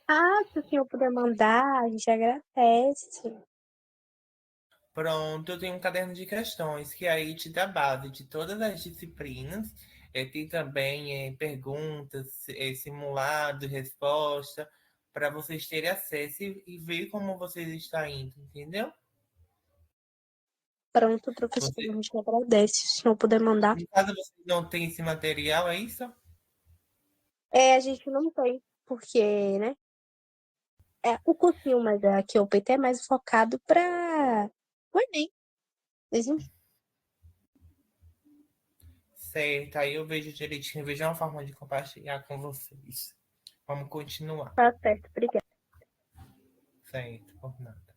Ah, se o senhor puder mandar, a gente agradece. Pronto, eu tenho um caderno de questões que aí te dá base de todas as disciplinas. Tem também perguntas, simulado, resposta, para vocês terem acesso e ver como vocês estão indo, entendeu? Pronto, professor, a Você, gente agradece. Se o senhor puder mandar. no caso, vocês não têm esse material, é isso? É, a gente não tem, porque, né? O cursinho, mas aqui o PT é mais focado para o Enem. Mas, enfim, Certo, aí eu vejo direitinho, vejo uma forma de compartilhar com vocês. Vamos continuar. tá certo, obrigada. Certo, por nada.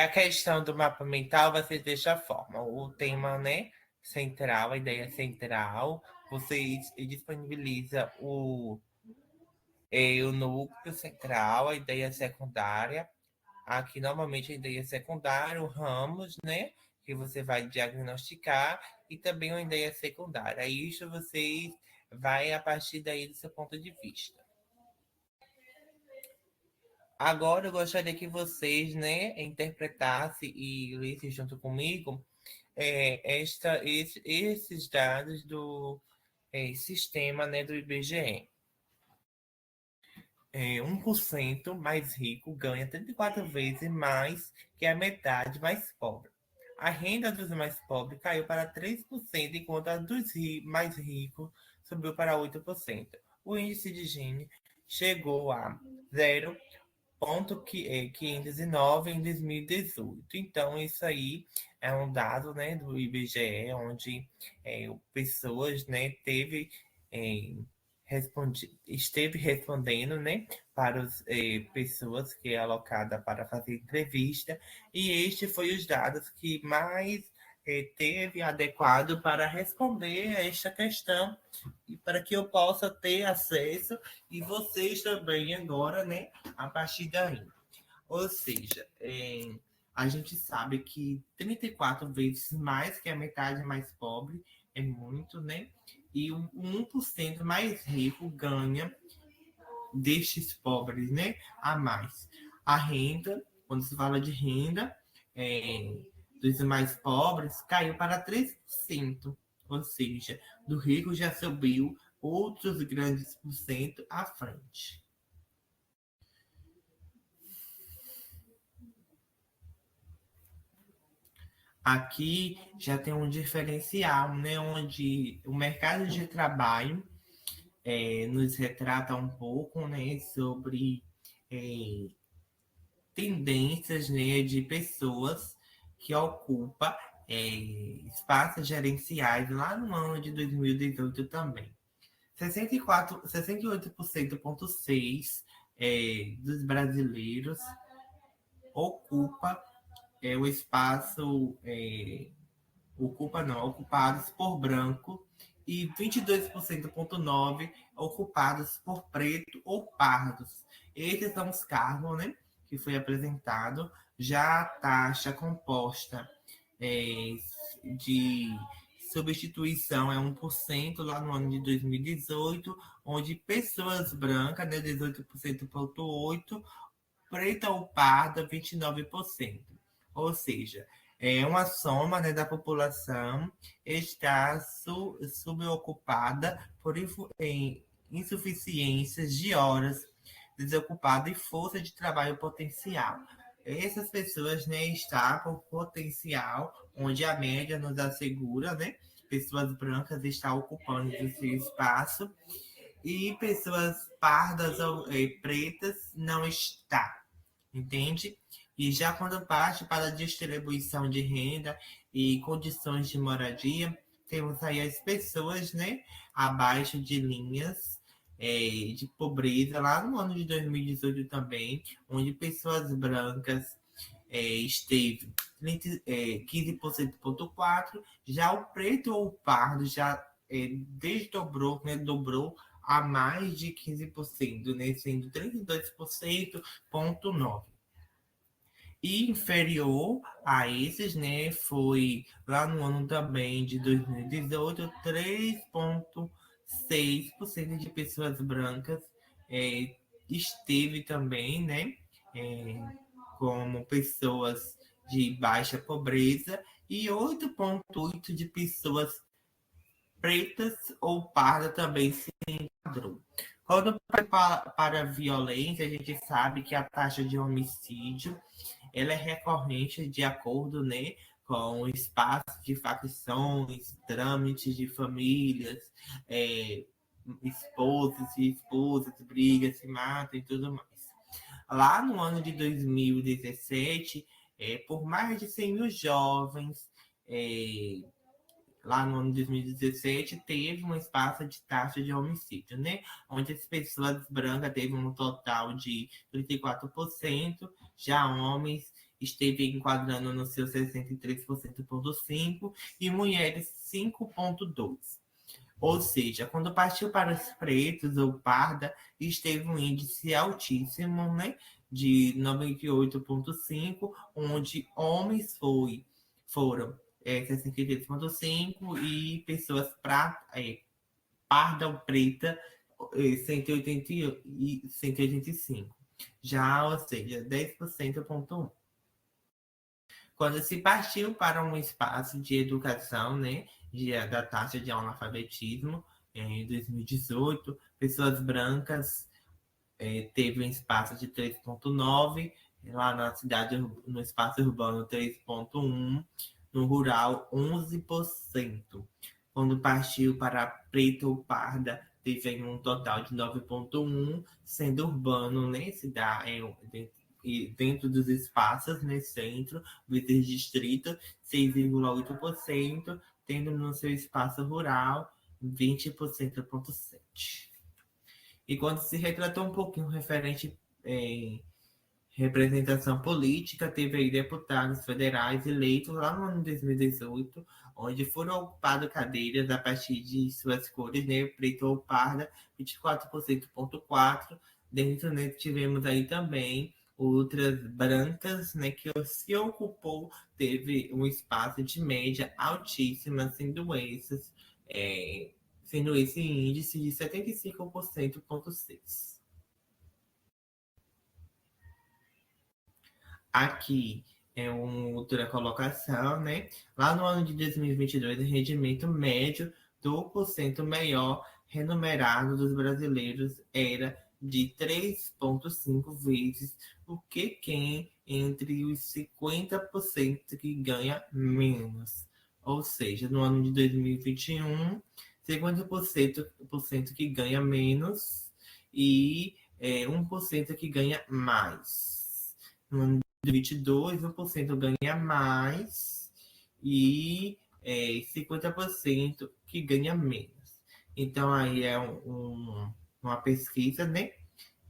A questão do mapa mental vai ser desta forma. O tema, né, central, a ideia central, você disponibiliza o núcleo central, a ideia secundária. Aqui, normalmente, a ideia secundária, o ramos, né, que você vai diagnosticar, e também uma ideia secundária. Isso você vai a partir daí do seu ponto de vista. Agora eu gostaria que vocês, né, interpretassem e lessem junto comigo esses dados do sistema, né, do IBGE. 1% mais rico ganha 34 vezes mais que a metade mais pobre. A renda dos mais pobres caiu para 3%, enquanto a dos mais ricos subiu para 8%. O índice de Gini chegou a 0,509 em 2018. Então, isso aí é um dado, né, do IBGE, onde pessoas, né, é, esteve respondendo, né, para as pessoas que é alocada para fazer entrevista, e este foi os dados que mais teve adequado para responder a esta questão e para que eu possa ter acesso e vocês também agora, né, a partir daí. Ou seja, a gente sabe que 34 vezes mais que a metade mais pobre é muito, né? E o 1% mais rico ganha destes pobres, né? A mais. A renda, quando se fala de renda, dos mais pobres, caiu para 3%. Ou seja, do rico já subiu outros grandes por cento à frente. Aqui já tem um diferencial, né, onde o mercado de trabalho nos retrata um pouco, né, sobre tendências, né, de pessoas que ocupam espaços gerenciais lá no ano de 2018 também. 68,6% dos brasileiros ocupa o espaço ocupados por branco e 22,9% ocupados por preto ou pardos. Esses são os cargos, né, que foi apresentado. Já a taxa composta de substituição é 1% lá no ano de 2018, onde pessoas brancas, né, 18,8%, preta ou parda, 29%. Ou seja, uma soma, né, da população está subocupada por insuficiências de horas desocupada e força de trabalho potencial. Essas pessoas, né, estão por potencial, onde a média nos assegura, né, pessoas brancas estão ocupando esse espaço e pessoas pardas ou pretas não está, entende? E já quando parte para a distribuição de renda e condições de moradia, temos aí as pessoas, né, abaixo de linhas de pobreza, lá no ano de 2018 também, onde pessoas brancas esteve 15,4%, já o preto ou o pardo já desdobrou, né, dobrou a mais de 15%, né, sendo 32,9%. E inferior a esses, né, foi lá no ano também de 2018, 3,6% de pessoas brancas esteve também, né, como pessoas de baixa pobreza e 8,8% de pessoas pretas ou pardas também se enquadrou. Quando para a violência, a gente sabe que a taxa de homicídio ela é recorrente de acordo, né, com o espaço de facções, trâmites de famílias, esposos e esposas, brigas, se matam e tudo mais. Lá no ano de 2017, por mais de 100 mil jovens, lá no ano de 2017, teve um espaço de taxa de homicídio, né? Onde as pessoas brancas teve um total de 34%, já homens esteve enquadrando no seu 63,5% e mulheres 5,2%. Ou seja, quando partiu para os pretos ou parda, esteve um índice altíssimo, né? De 98,5%, onde homens foram 63,5% e pessoas parda ou preta 185%. Já, ou seja, 10,1%. Quando se partiu para um espaço de educação, né, da taxa de analfabetismo, em 2018, pessoas brancas teve um espaço de 3,9%, lá na cidade, no espaço urbano 3,1%, no rural 11%. Quando partiu para preta ou parda, teve um total de 9,1%, sendo urbano, né, dentro dos espaços, né, centro, vezes distrito, 6,8%, tendo no seu espaço rural 20,7%. E quando se retratou um pouquinho referente representação política, teve aí deputados federais eleitos lá no ano de 2018, onde foram ocupadas cadeiras a partir de suas cores, né, preto ou parda, 24,4%. Dentro, né, tivemos aí também outras brancas, né, que se ocupou, teve um espaço de média altíssima, sendo esse índice de 75,6%. Aqui é uma outra colocação, né? Lá no ano de 2022, o rendimento médio do 1% melhor remunerado dos brasileiros era de 3,5 vezes o que quem entre os 50% que ganha menos. Ou seja, no ano de 2021, 50% que ganha menos e 1% que ganha mais. No ano 22, 1% ganha mais e 50% que ganha menos. Então, aí é uma pesquisa, né,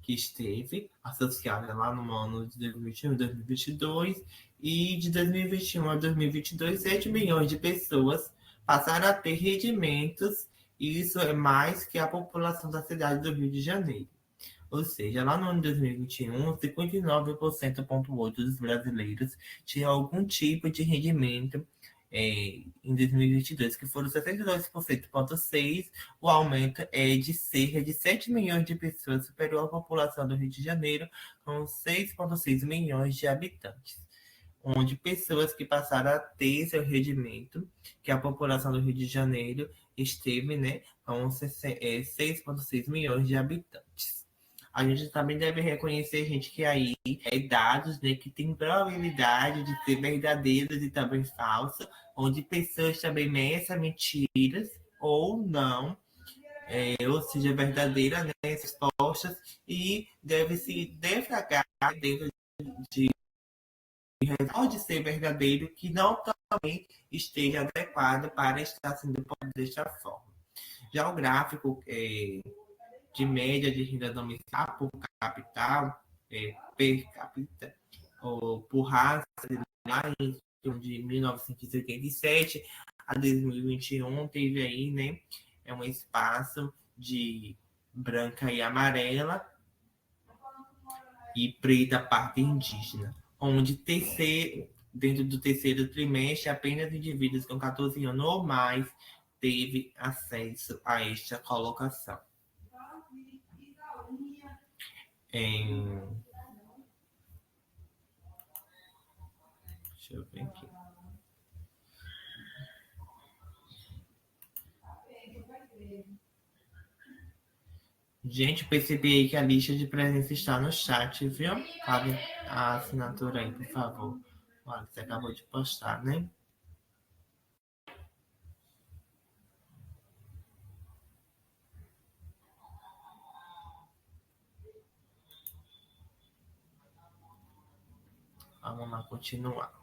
que esteve associada lá no ano de 2021 e 2022, e de 2021 a 2022, 7 milhões de pessoas passaram a ter rendimentos, e isso é mais que a população da cidade do Rio de Janeiro. Ou seja, lá no ano de 2021, 59,8% dos brasileiros tinham algum tipo de rendimento em 2022, que foram 72,6%. O aumento é de cerca de 7 milhões de pessoas, superior à população do Rio de Janeiro, com 6,6 milhões de habitantes. Onde pessoas que passaram a ter seu rendimento, que a população do Rio de Janeiro esteve, né, com 6,6 milhões de habitantes. A gente também deve reconhecer, gente, que aí dados, né, que tem probabilidade de ser verdadeiros e também falsos, onde pessoas também meçam mentiras ou não, ou seja, verdadeira, né, respostas, e deve se defragar dentro de pode ser verdadeiro que não também esteja adequado para estar sendo posto desta forma. Já o gráfico de média de renda domiciliar por capital, per capita, ou por raça, de 1987 a 2021, teve aí, né, um espaço de branca e amarela e preta parte indígena, onde dentro do terceiro trimestre, apenas indivíduos com 14 anos ou mais teve acesso a esta colocação. Deixa eu ver aqui. Gente, percebi aí que a lista de presença está no chat, viu? Cabe a assinatura aí, por favor. Olha, você acabou de postar, né? Vamos lá, continuar.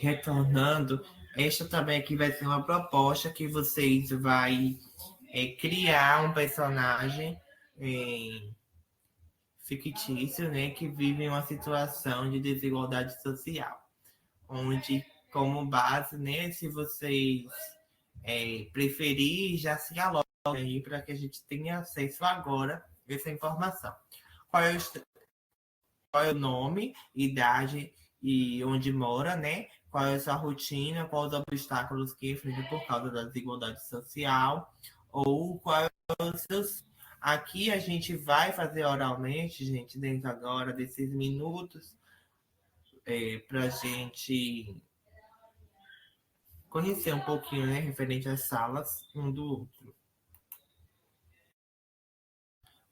Retornando, esta também aqui vai ser uma proposta que vocês vai criar um personagem fictício, né, que vive em uma situação de desigualdade social, onde, como base, né, se vocês preferir, já se alogue aí para que a gente tenha acesso agora a essa informação. Qual é o nome, idade e onde mora, né? Qual é a sua rotina, quais os obstáculos que enfrenta por causa da desigualdade social, ou qual é os seus... Aqui a gente vai fazer oralmente, gente, dentro agora desses minutos, para a gente conhecer um pouquinho, né, referente às salas um do outro.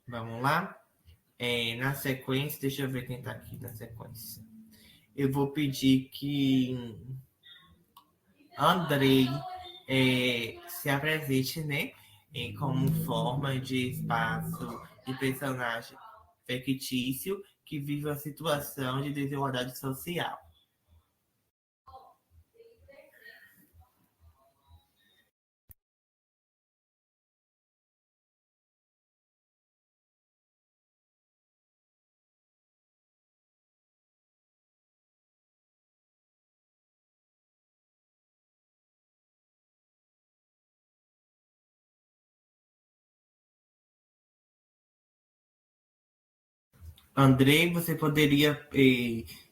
Vamos lá? Na sequência, deixa eu ver quem está aqui na sequência. Eu vou pedir que Andrei se apresente, né, como forma de espaço de personagem fictício que vive uma situação de desigualdade social. Andrei, você poderia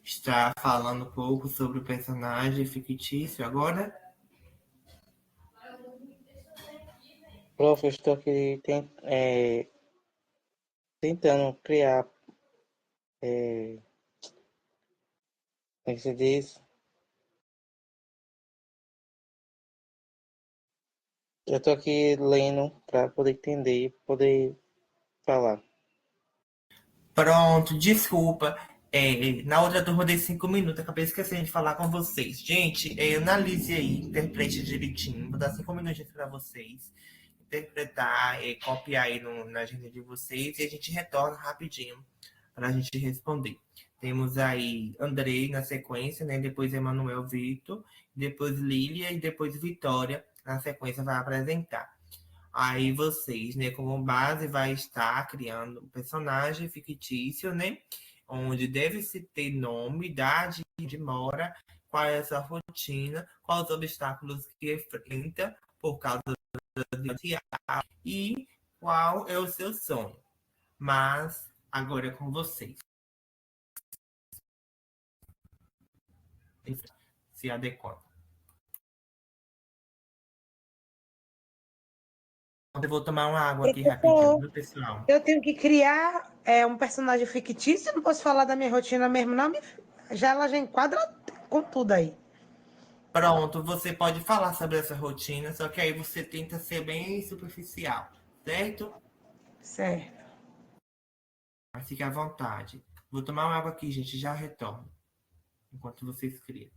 estar falando um pouco sobre o personagem fictício agora? Prof, eu estou aqui tentando criar, como é que se diz? Eu estou aqui lendo para poder entender e poder falar. Pronto, desculpa. Na outra turma dei 5 minutos, acabei esquecendo de falar com vocês. Gente, analise aí, interprete direitinho. Vou dar 5 minutinhos para vocês interpretar, copiar aí na agenda de vocês e a gente retorna rapidinho para a gente responder. Temos aí Andrei na sequência, né? Depois Emanuel Vitor, depois Lília e depois Vitória na sequência vai apresentar. Aí vocês, né, como base, vai estar criando um personagem fictício, né? Onde deve-se ter nome, idade, onde mora, qual é a sua rotina, quais os obstáculos que enfrenta por causa da social e qual é o seu sonho. Mas agora é com vocês. Se adequando. Eu vou tomar uma água aqui rapidinho, Professor, viu, pessoal? eu tenho que criar um personagem fictício, não posso falar da minha rotina mesmo, não. Já ela já enquadra com tudo aí. Pronto, você pode falar sobre essa rotina, só que aí você tenta ser bem superficial, certo? Certo. Mas fique à vontade. Vou tomar uma água aqui, gente, já retorno. Enquanto vocês criam.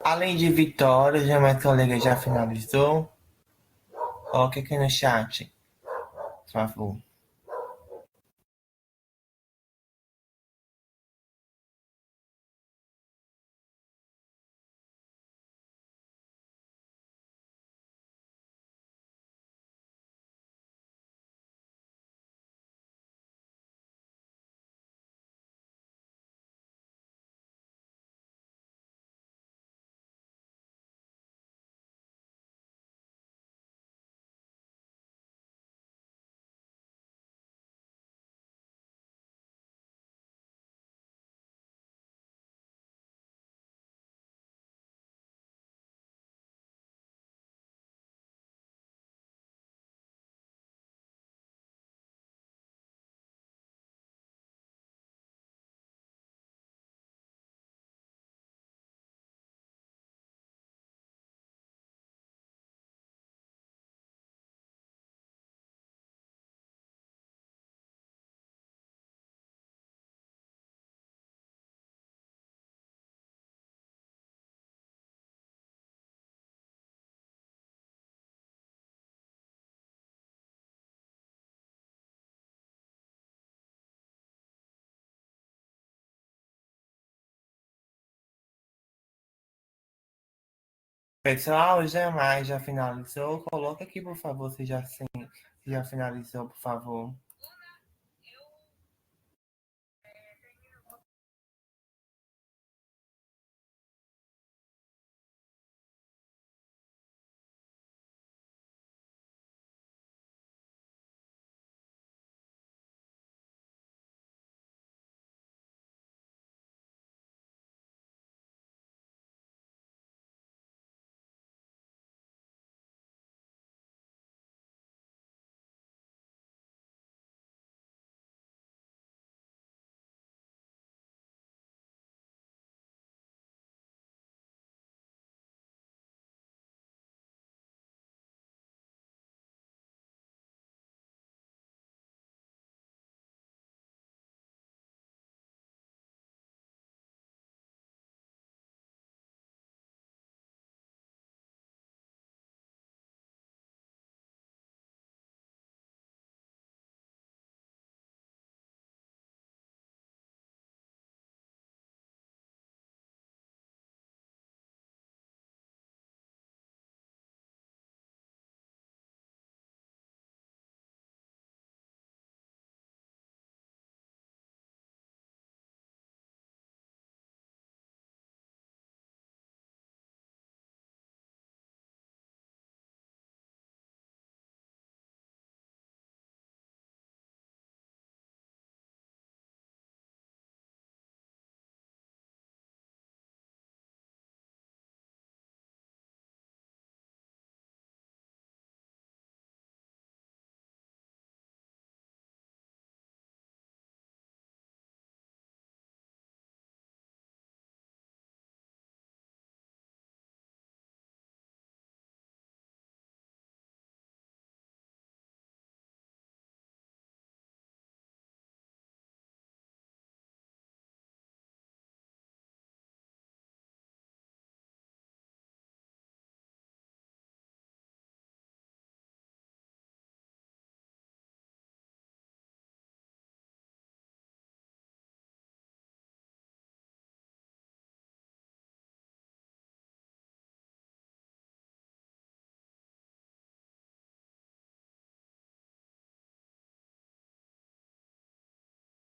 Além de Vitória, já mais colega já finalizou? Coloque aqui no chat, por favor. Pessoal, jamais já finalizou? Coloca aqui, por favor, se já, sim, se já finalizou, por favor.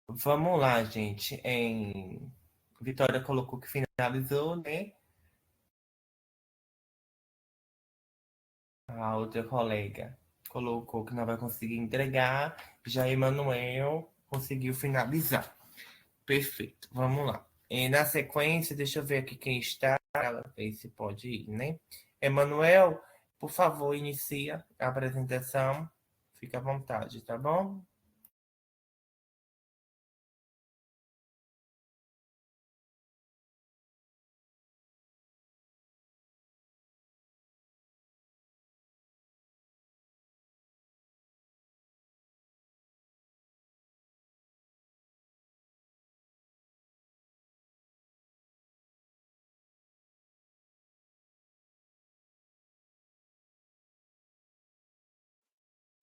Vamos lá, gente. Vitória colocou que finalizou, né? A outra colega colocou que não vai conseguir entregar. Já Emanuel conseguiu finalizar. Perfeito. Vamos lá. E na sequência, deixa eu ver aqui quem está. Ela ver se pode ir, né? Emanuel, por favor, inicia a apresentação. Fica à vontade, tá bom?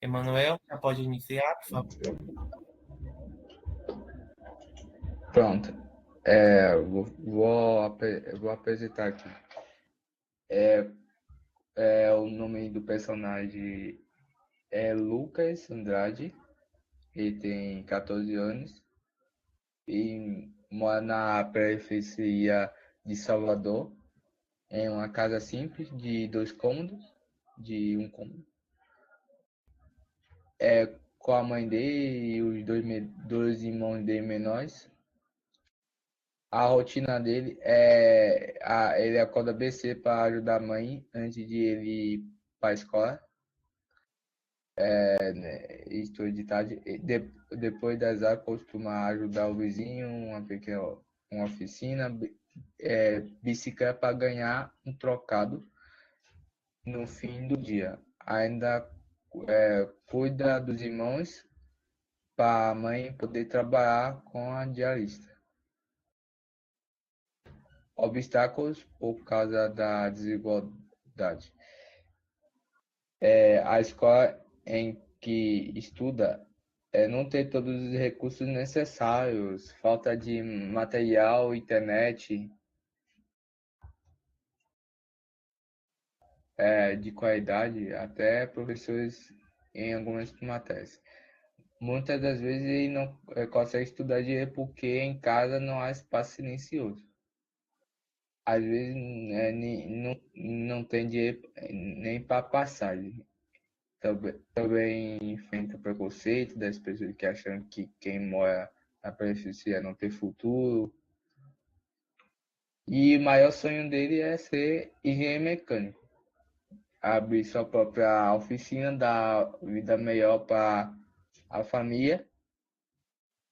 Emanuel, já pode iniciar, por favor? Pronto. Vou apresentar aqui. O nome do personagem é Lucas Andrade. Ele tem 14 anos e mora na periferia de Salvador, em uma casa simples de 2 cômodos, de 1 cômodo. Com a mãe dele e os dois irmãos dele menores. A rotina dele ele acorda bem cedo para ajudar a mãe antes de ele ir para a escola. Estuda de tarde. Depois das aulas, costuma ajudar o vizinho, uma oficina, bicicleta para ganhar um trocado no fim do dia. Ainda cuida dos irmãos para a mãe poder trabalhar com a diarista. Obstáculos por causa da desigualdade. A escola em que estuda não tem todos os recursos necessários, falta de material, internet de qualidade, até professores em algumas matérias. Muitas das vezes ele não consegue estudar direito porque em casa não há espaço silencioso. Às vezes não tem dinheiro nem para passagem. Também enfrenta preconceito das pessoas que acham que quem mora na periferia não tem futuro. E o maior sonho dele é ser engenheiro mecânico. Abrir sua própria oficina, dar vida melhor para a família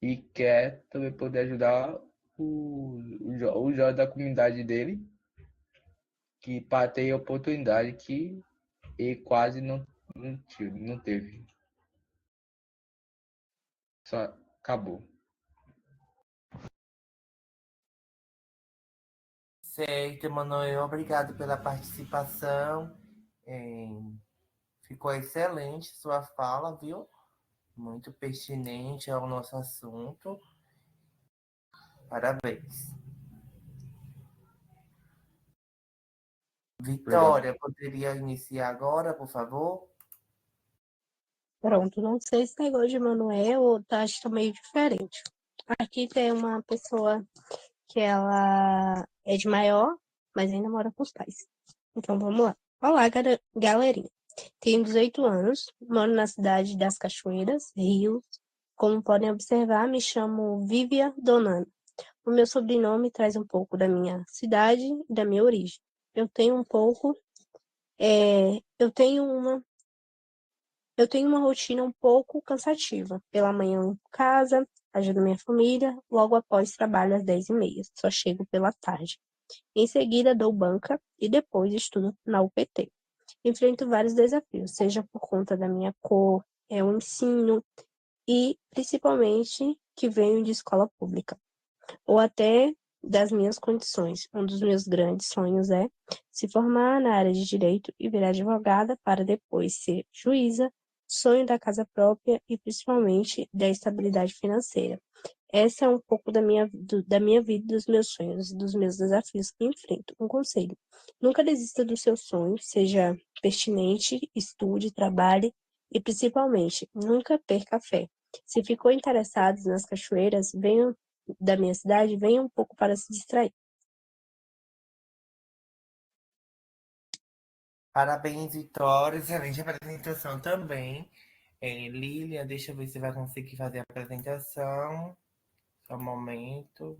e quer também poder ajudar o jovem da comunidade dele, que para ter oportunidade que ele quase não teve. Só acabou. Certo, Emanuel, obrigado pela participação. Ficou excelente sua fala, viu? Muito pertinente ao nosso assunto. Parabéns. Vitória, poderia iniciar agora, por favor? Pronto, não sei se negócio de Manuel ou acho que tá meio diferente. Aqui tem uma pessoa que ela é de maior, mas ainda mora com os pais. Então vamos lá. Olá, galerinha. Tenho 18 anos, moro na cidade das Cachoeiras, Rio. Como podem observar, me chamo Vívia Donano. O meu sobrenome traz um pouco da minha cidade e da minha origem. Eu tenho uma rotina um pouco cansativa. Pela manhã eu limpo casa, ajudo minha família, logo após trabalho às 10h30. Só chego pela tarde. Em seguida dou banca e depois estudo na UPT. Enfrento vários desafios, seja por conta da minha cor, o ensino e principalmente que venho de escola pública, ou até das minhas condições. Um dos meus grandes sonhos é se formar na área de direito e virar advogada para depois ser juíza, sonho da casa própria e principalmente da estabilidade financeira. Essa é um pouco da minha vida, dos meus sonhos, dos meus desafios que enfrento. Um conselho: nunca desista do seu sonho, seja pertinente, estude, trabalhe e principalmente nunca perca a fé. Se ficou interessado nas cachoeiras, venha da minha cidade, venha um pouco para se distrair. Parabéns, Vitória. Excelente apresentação também. Lilian, deixa eu ver se vai conseguir fazer a apresentação. Só um momento.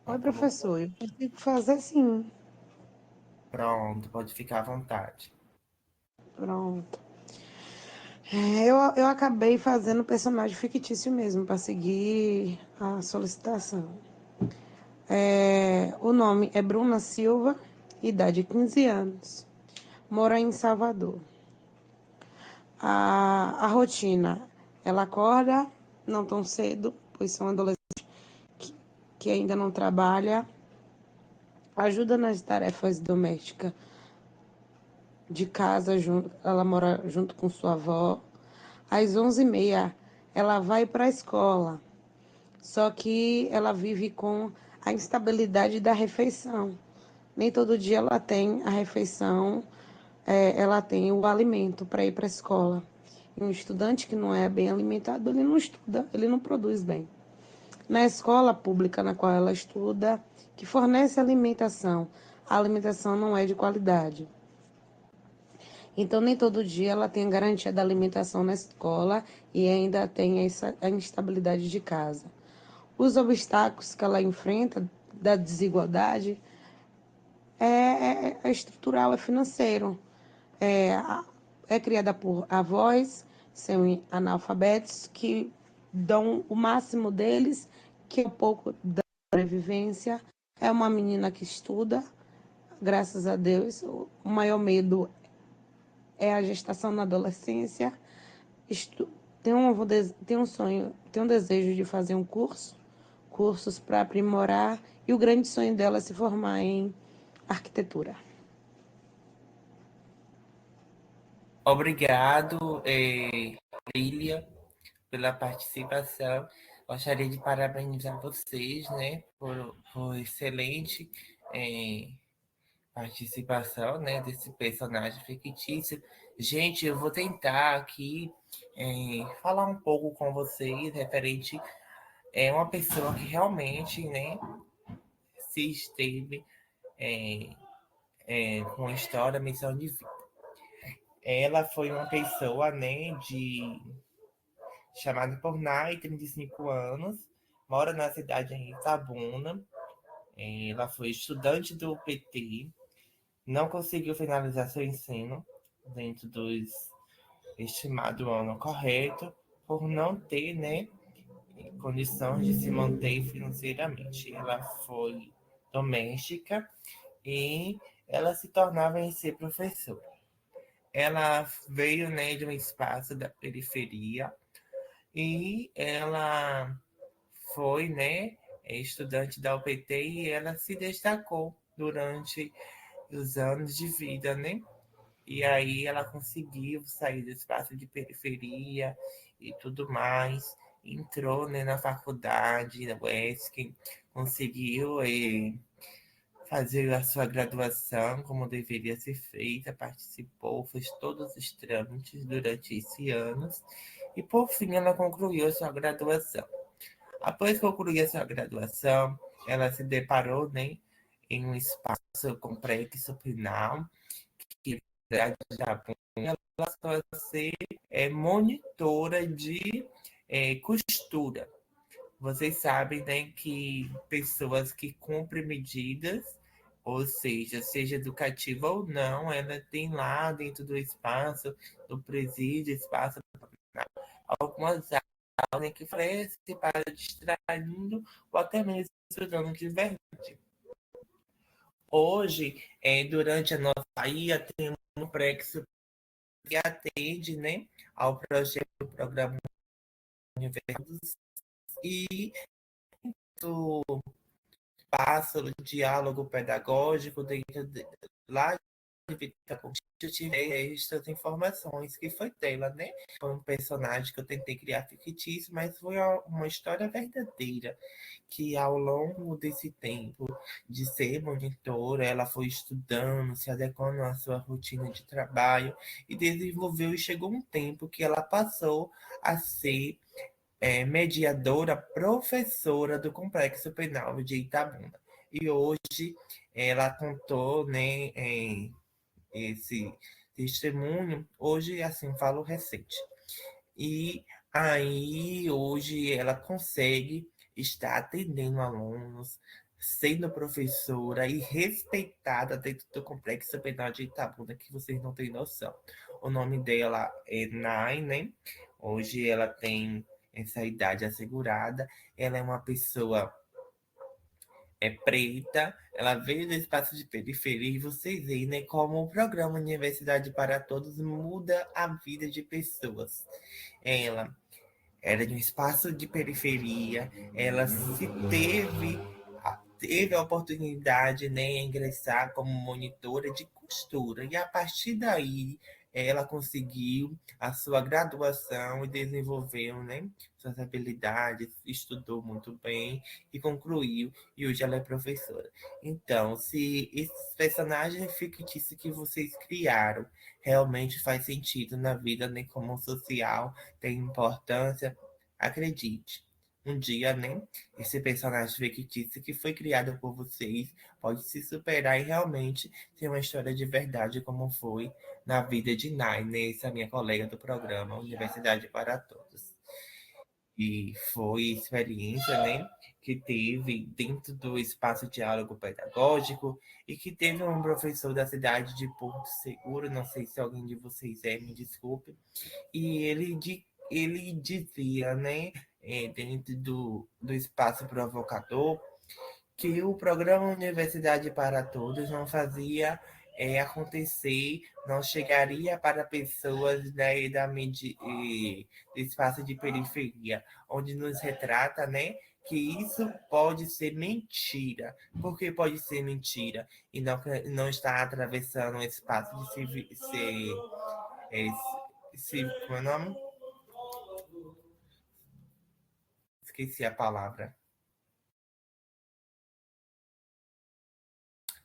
Oi, professor, eu consigo fazer sim. Pronto, pode ficar à vontade. Pronto. Eu acabei fazendo personagem fictício mesmo, para seguir a solicitação. O nome é Bruna Silva, idade 15 anos, mora em Salvador. A rotina, ela acorda não tão cedo, pois são adolescentes que ainda não trabalha. ajuda nas tarefas domésticas de casa, ela mora junto com sua avó. Às 11h30, ela vai para a escola, só que ela vive com a instabilidade da refeição. Nem todo dia ela tem a refeição, ela tem o alimento para ir para a escola. E um estudante que não é bem alimentado, ele não estuda, ele não produz bem. Na escola pública na qual ela estuda, que fornece alimentação, a alimentação não é de qualidade. Então, nem todo dia ela tem a garantia da alimentação na escola e ainda tem a instabilidade de casa. Os obstáculos que ela enfrenta da desigualdade é estrutural, é financeiro. É criada por avós semi-analfabetos que dão o máximo deles, que é um pouco da sobrevivência. É uma menina que estuda, graças a Deus. O maior medo é a gestação na adolescência. Tem um sonho, tem um desejo de fazer cursos para aprimorar, e o grande sonho dela é se formar em arquitetura. Obrigado, Lília, pela participação. Gostaria de parabenizar vocês, né, por excelente participação, né, desse personagem fictício. Gente, eu vou tentar aqui falar um pouco com vocês referente uma pessoa que realmente, né, se esteve com história, missão de vida. Ela foi uma pessoa, né, chamada por Nai, 35 anos, mora na cidade de Itabuna. Ela foi estudante do PT, não conseguiu finalizar seu ensino dentro dos estimado ano correto, por não ter, né, condições de se manter financeiramente. Ela foi doméstica e ela se tornava em ser professora. Ela veio, né, de um espaço da periferia e ela foi, né, estudante da UPT e ela se destacou durante os anos de vida, né? E aí ela conseguiu sair do espaço de periferia e tudo mais, entrou, né, na faculdade, na UESC, conseguiu fazer a sua graduação como deveria ser feita, participou, fez todos os trâmites durante esse ano e, por fim, ela concluiu a sua graduação. Após concluir a sua graduação, ela se deparou, né, em um espaço complexo final, que ela passou a ser monitora de costura. Vocês sabem, né, que pessoas que cumprem medidas, ou seja educativa ou não, ela tem lá dentro do espaço, do presídio, espaço, algumas aulas que oferecem para distraindo ou até mesmo estudando de verdade. Hoje, durante a nossa Bahia, tem um complexo que atende, né, ao projeto do programa Universos e do espaço do diálogo pedagógico dentro lá de eu tive estas informações que foi dela, né? Foi um personagem que eu tentei criar fictício, mas foi uma história verdadeira, que ao longo desse tempo de ser monitora, ela foi estudando, se adequando à sua rotina de trabalho e desenvolveu, e chegou um tempo que ela passou a ser mediadora, professora do Complexo Penal de Itabuna. E hoje ela contou, né, esse testemunho, hoje, assim, falo recente. E aí, hoje, ela consegue estar atendendo alunos, sendo professora e respeitada dentro do Complexo Penal de Itabuna, que vocês não têm noção. O nome dela é Nai, né? Hoje ela tem essa idade assegurada. Ela é uma pessoa preta, ela veio do espaço de periferia e vocês veem, né, como o programa Universidade para Todos muda a vida de pessoas. Ela era de um espaço de periferia, ela se teve teve a oportunidade, né, de ingressar como monitora de costura. E a partir daí, ela conseguiu a sua graduação e desenvolveu, né, suas habilidades, estudou muito bem e concluiu. E hoje ela é professora. Então, se esses personagens fictícios que vocês criaram realmente faz sentido na vida, né, como social, tem importância, acredite. Um dia, né, esse personagem fictício que foi criado por vocês pode se superar e realmente ter uma história de verdade, como foi na vida de Nai, né, essa minha colega do programa Universidade para Todos. E foi experiência, né, que teve dentro do espaço de diálogo pedagógico e que teve um professor da cidade de Porto Seguro, não sei se alguém de vocês me desculpe, e ele dizia, né, dentro do espaço provocador, que o programa Universidade para Todos não fazia acontecer, não chegaria para pessoas do espaço de periferia, onde nos retrata, né, que isso pode ser mentira. Por que pode ser mentira? E não está atravessando o espaço de como é o nome? Esqueci a palavra.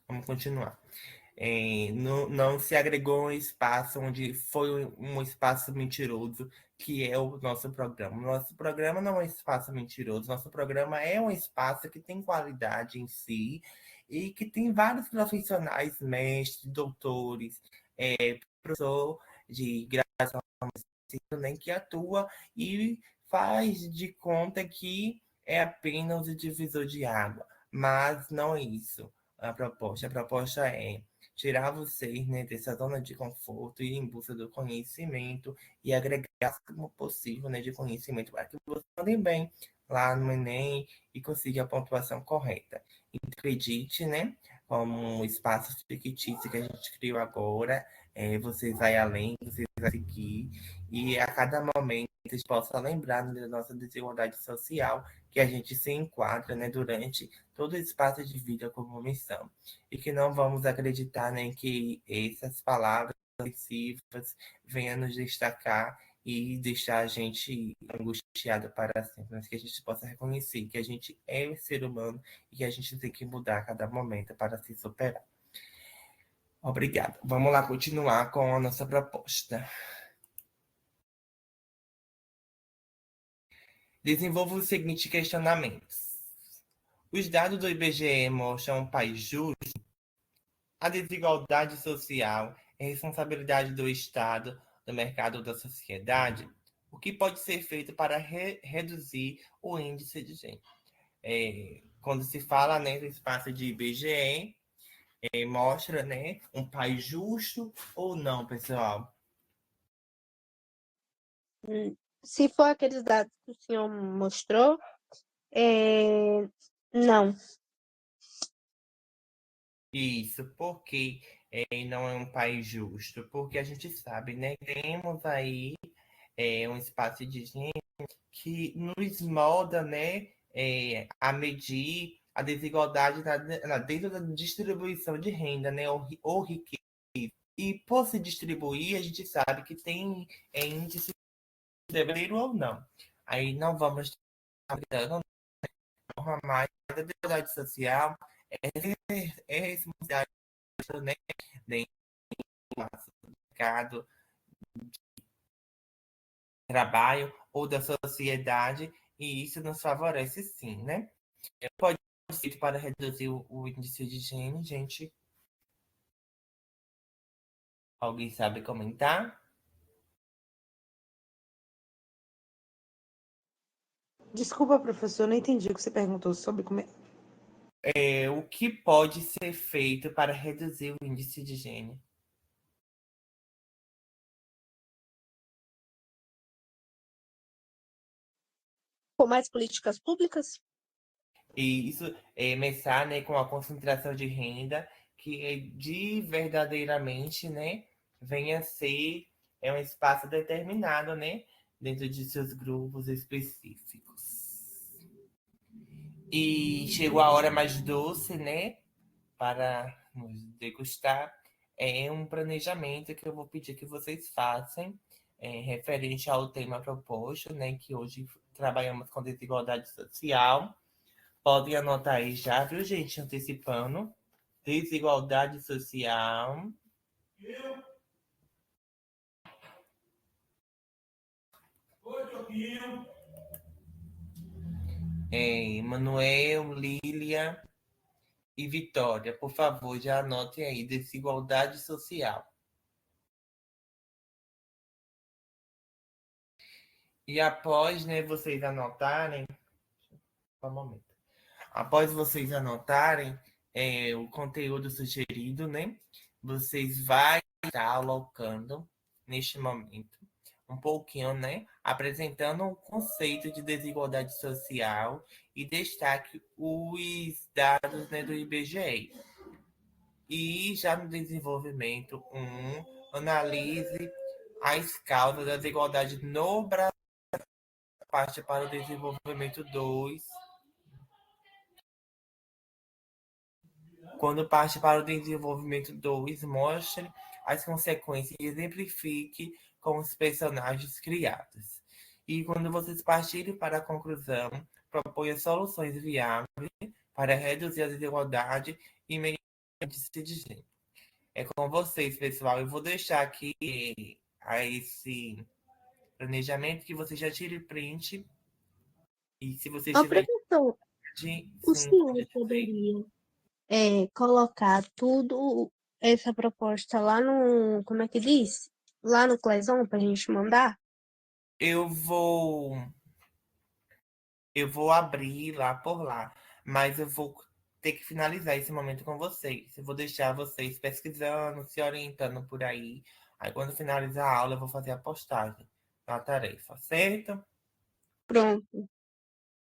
Vamos continuar. Não se agregou um espaço onde foi um espaço mentiroso, que é o nosso programa. Nosso programa não é um espaço mentiroso, nosso programa é um espaço que tem qualidade em si e que tem vários profissionais, mestres, doutores, professor de graduação, né, que atua e faz de conta que é apenas o divisor de água, mas não é isso a proposta é tirar vocês, né, dessa zona de conforto e ir em busca do conhecimento e agregar o possível, né, de conhecimento para que vocês andem bem lá no Enem e consigam a pontuação correta. E acredite, né, como um espaço fictício que a gente criou agora, vocês vai além, vocês vão seguir e a cada momento vocês possam lembrar, né, da nossa desigualdade social que a gente se enquadra, né, durante todo o espaço de vida como missão. E que não vamos acreditar nem que essas palavras agressivas venham nos destacar e deixar a gente angustiado para sempre, mas que a gente possa reconhecer que a gente é ser humano e que a gente tem que mudar a cada momento para se superar. Obrigado. Vamos lá continuar com a nossa proposta. Desenvolva os seguintes questionamentos. Os dados do IBGE mostram um país justo? A desigualdade social é responsabilidade do Estado, do mercado ou da sociedade? O que pode ser feito para reduzir o índice de gênero? Quando se fala, né, do espaço de IBGE, mostra, né, um país justo ou não, pessoal? Se for aqueles dados que o senhor mostrou, não. Isso, porque não é um país justo? Porque a gente sabe, né? Temos aí um espaço de gênero que nos molda, né, a medir a desigualdade dentro da distribuição de renda, né, ou riqueza. E por se distribuir, a gente sabe que tem índice brasileiro ou não. Aí não vamos estar mais da desigualdade social é responsabilidade, né, dentro do mercado trabalho ou da sociedade, e isso nos favorece sim, né? Pode ser para reduzir o índice de gênero, gente. Alguém sabe comentar? Desculpa, professor, não entendi o que você perguntou sobre como O que pode ser feito para reduzir o índice de gênero? Com mais políticas públicas? E isso começar, né, com a concentração de renda que de verdadeiramente, né, venha a ser um espaço determinado, né, dentro de seus grupos específicos. E chegou a hora mais doce, né? Para nos degustar. É um planejamento que eu vou pedir que vocês façam, referente ao tema proposto, né? Que hoje trabalhamos com desigualdade social. Podem anotar aí já, viu, gente? Antecipando. Desigualdade social. Manuel, Lília e Vitória, por favor, já anotem aí, desigualdade social. E após, né, vocês anotarem, só um momento. Após vocês anotarem o conteúdo sugerido, né, vocês vão estar alocando neste momento um pouquinho, né, apresentando o conceito de desigualdade social e destaque os dados, né, do IBGE. E já no desenvolvimento analise as causas da desigualdade no Brasil. Parte para o desenvolvimento 2. Quando parte para o desenvolvimento 2, mostre as consequências e exemplifique com os personagens criados. E quando vocês partirem para a conclusão, proponha soluções viáveis para reduzir a desigualdade e melhorar o índice de gênero. É com vocês, pessoal. Eu vou deixar aqui esse planejamento que você já tire print. E se você Ô, tiver professor, o sim, senhor pode dizer. poderia colocar tudo, essa proposta lá no, como é que diz? Lá no Cleson pra gente mandar? Eu vou eu vou abrir lá por lá, mas eu vou ter que finalizar esse momento com vocês. Eu vou deixar vocês pesquisando, se orientando por aí. Aí quando finalizar a aula, eu vou fazer a postagem da tarefa, certo? Pronto.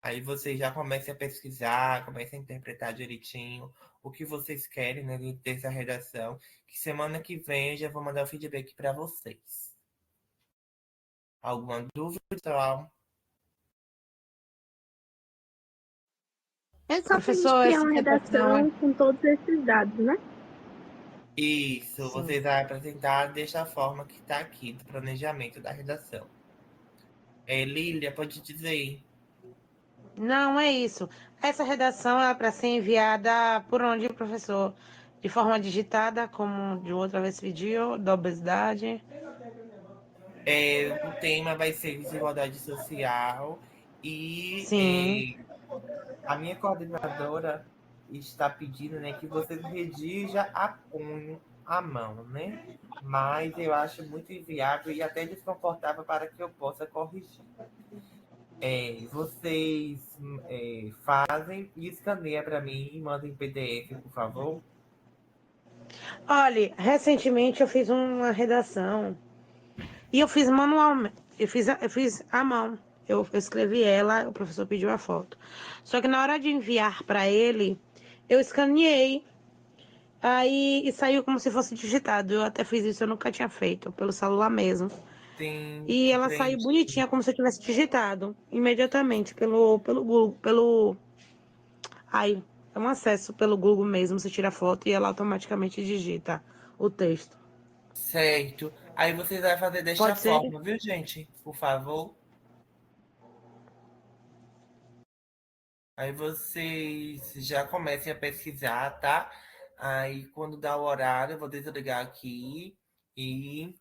Aí vocês já comecem a pesquisar, comecem a interpretar direitinho o que vocês querem, né, dentro dessa redação, que semana que vem eu já vou mandar o feedback para vocês. Alguma dúvida, pessoal? É só pra gente Professor, criar essa uma redação é. redação com todos esses dados, né? Isso, Sim. vocês vão apresentar desta forma que está aqui, do planejamento da redação. Lília, pode dizer. Não, é isso. Essa redação é para ser enviada por onde, professor? De forma digitada, como de outra vez pediu, da obesidade. O tema vai ser desigualdade social e Sim. a minha coordenadora está pedindo, né, que você redija a punho, à mão, né? Mas eu acho muito inviável e até desconfortável para que eu possa corrigir. Vocês fazem e escaneia para mim e mandem em PDF, por favor. Olha, recentemente eu fiz uma redação e eu fiz manualmente. Eu fiz à mão. Eu escrevi ela, o professor pediu a foto. Só que na hora de enviar para ele, eu escaneei. Aí e saiu como se fosse digitado. Eu até fiz isso, eu nunca tinha feito, pelo celular mesmo. Sim, E ela saiu entendi. bonitinha, como se eu tivesse digitado imediatamente pelo Google, pelo. Ai, é um acesso pelo Google mesmo. Você tira a foto e ela automaticamente digita o texto. Certo. Aí vocês vão fazer desta Pode ser? forma, viu, gente? Por favor. Aí vocês já comecem a pesquisar, tá? Aí quando dá o horário, eu vou desligar aqui e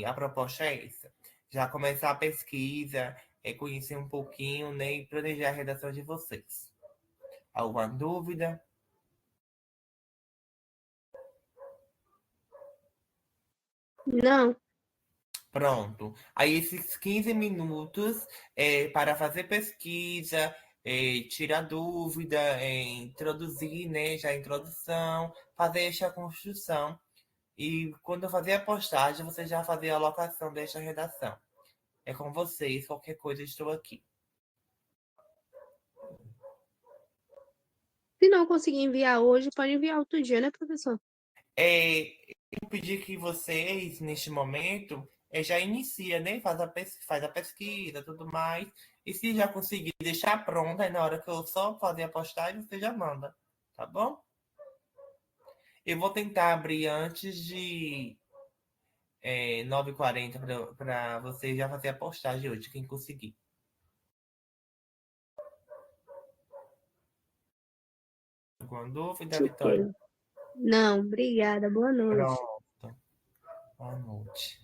a proposta é essa. Já começar a pesquisa, conhecer um pouquinho, né? E planejar a redação de vocês. Alguma dúvida? Não. Pronto. Aí esses 15 minutos para fazer pesquisa, tirar dúvida, introduzir, né, já a introdução, fazer esta construção. E quando eu fazer a postagem, você já fazer a alocação desta redação. É com vocês, qualquer coisa estou aqui. Se não conseguir enviar hoje, pode enviar outro dia, né, professor? Eu pedi que vocês, neste momento, já inicia, né? Faz a pesquisa, tudo mais. E se já conseguir deixar pronta, aí na hora que eu só fazer a postagem, você já manda, tá bom? Eu vou tentar abrir antes de 9h40 para você já fazer a postagem hoje, quem conseguir. Alguma dúvida, Vitória? Não, obrigada. Boa noite. Pronto. Boa noite.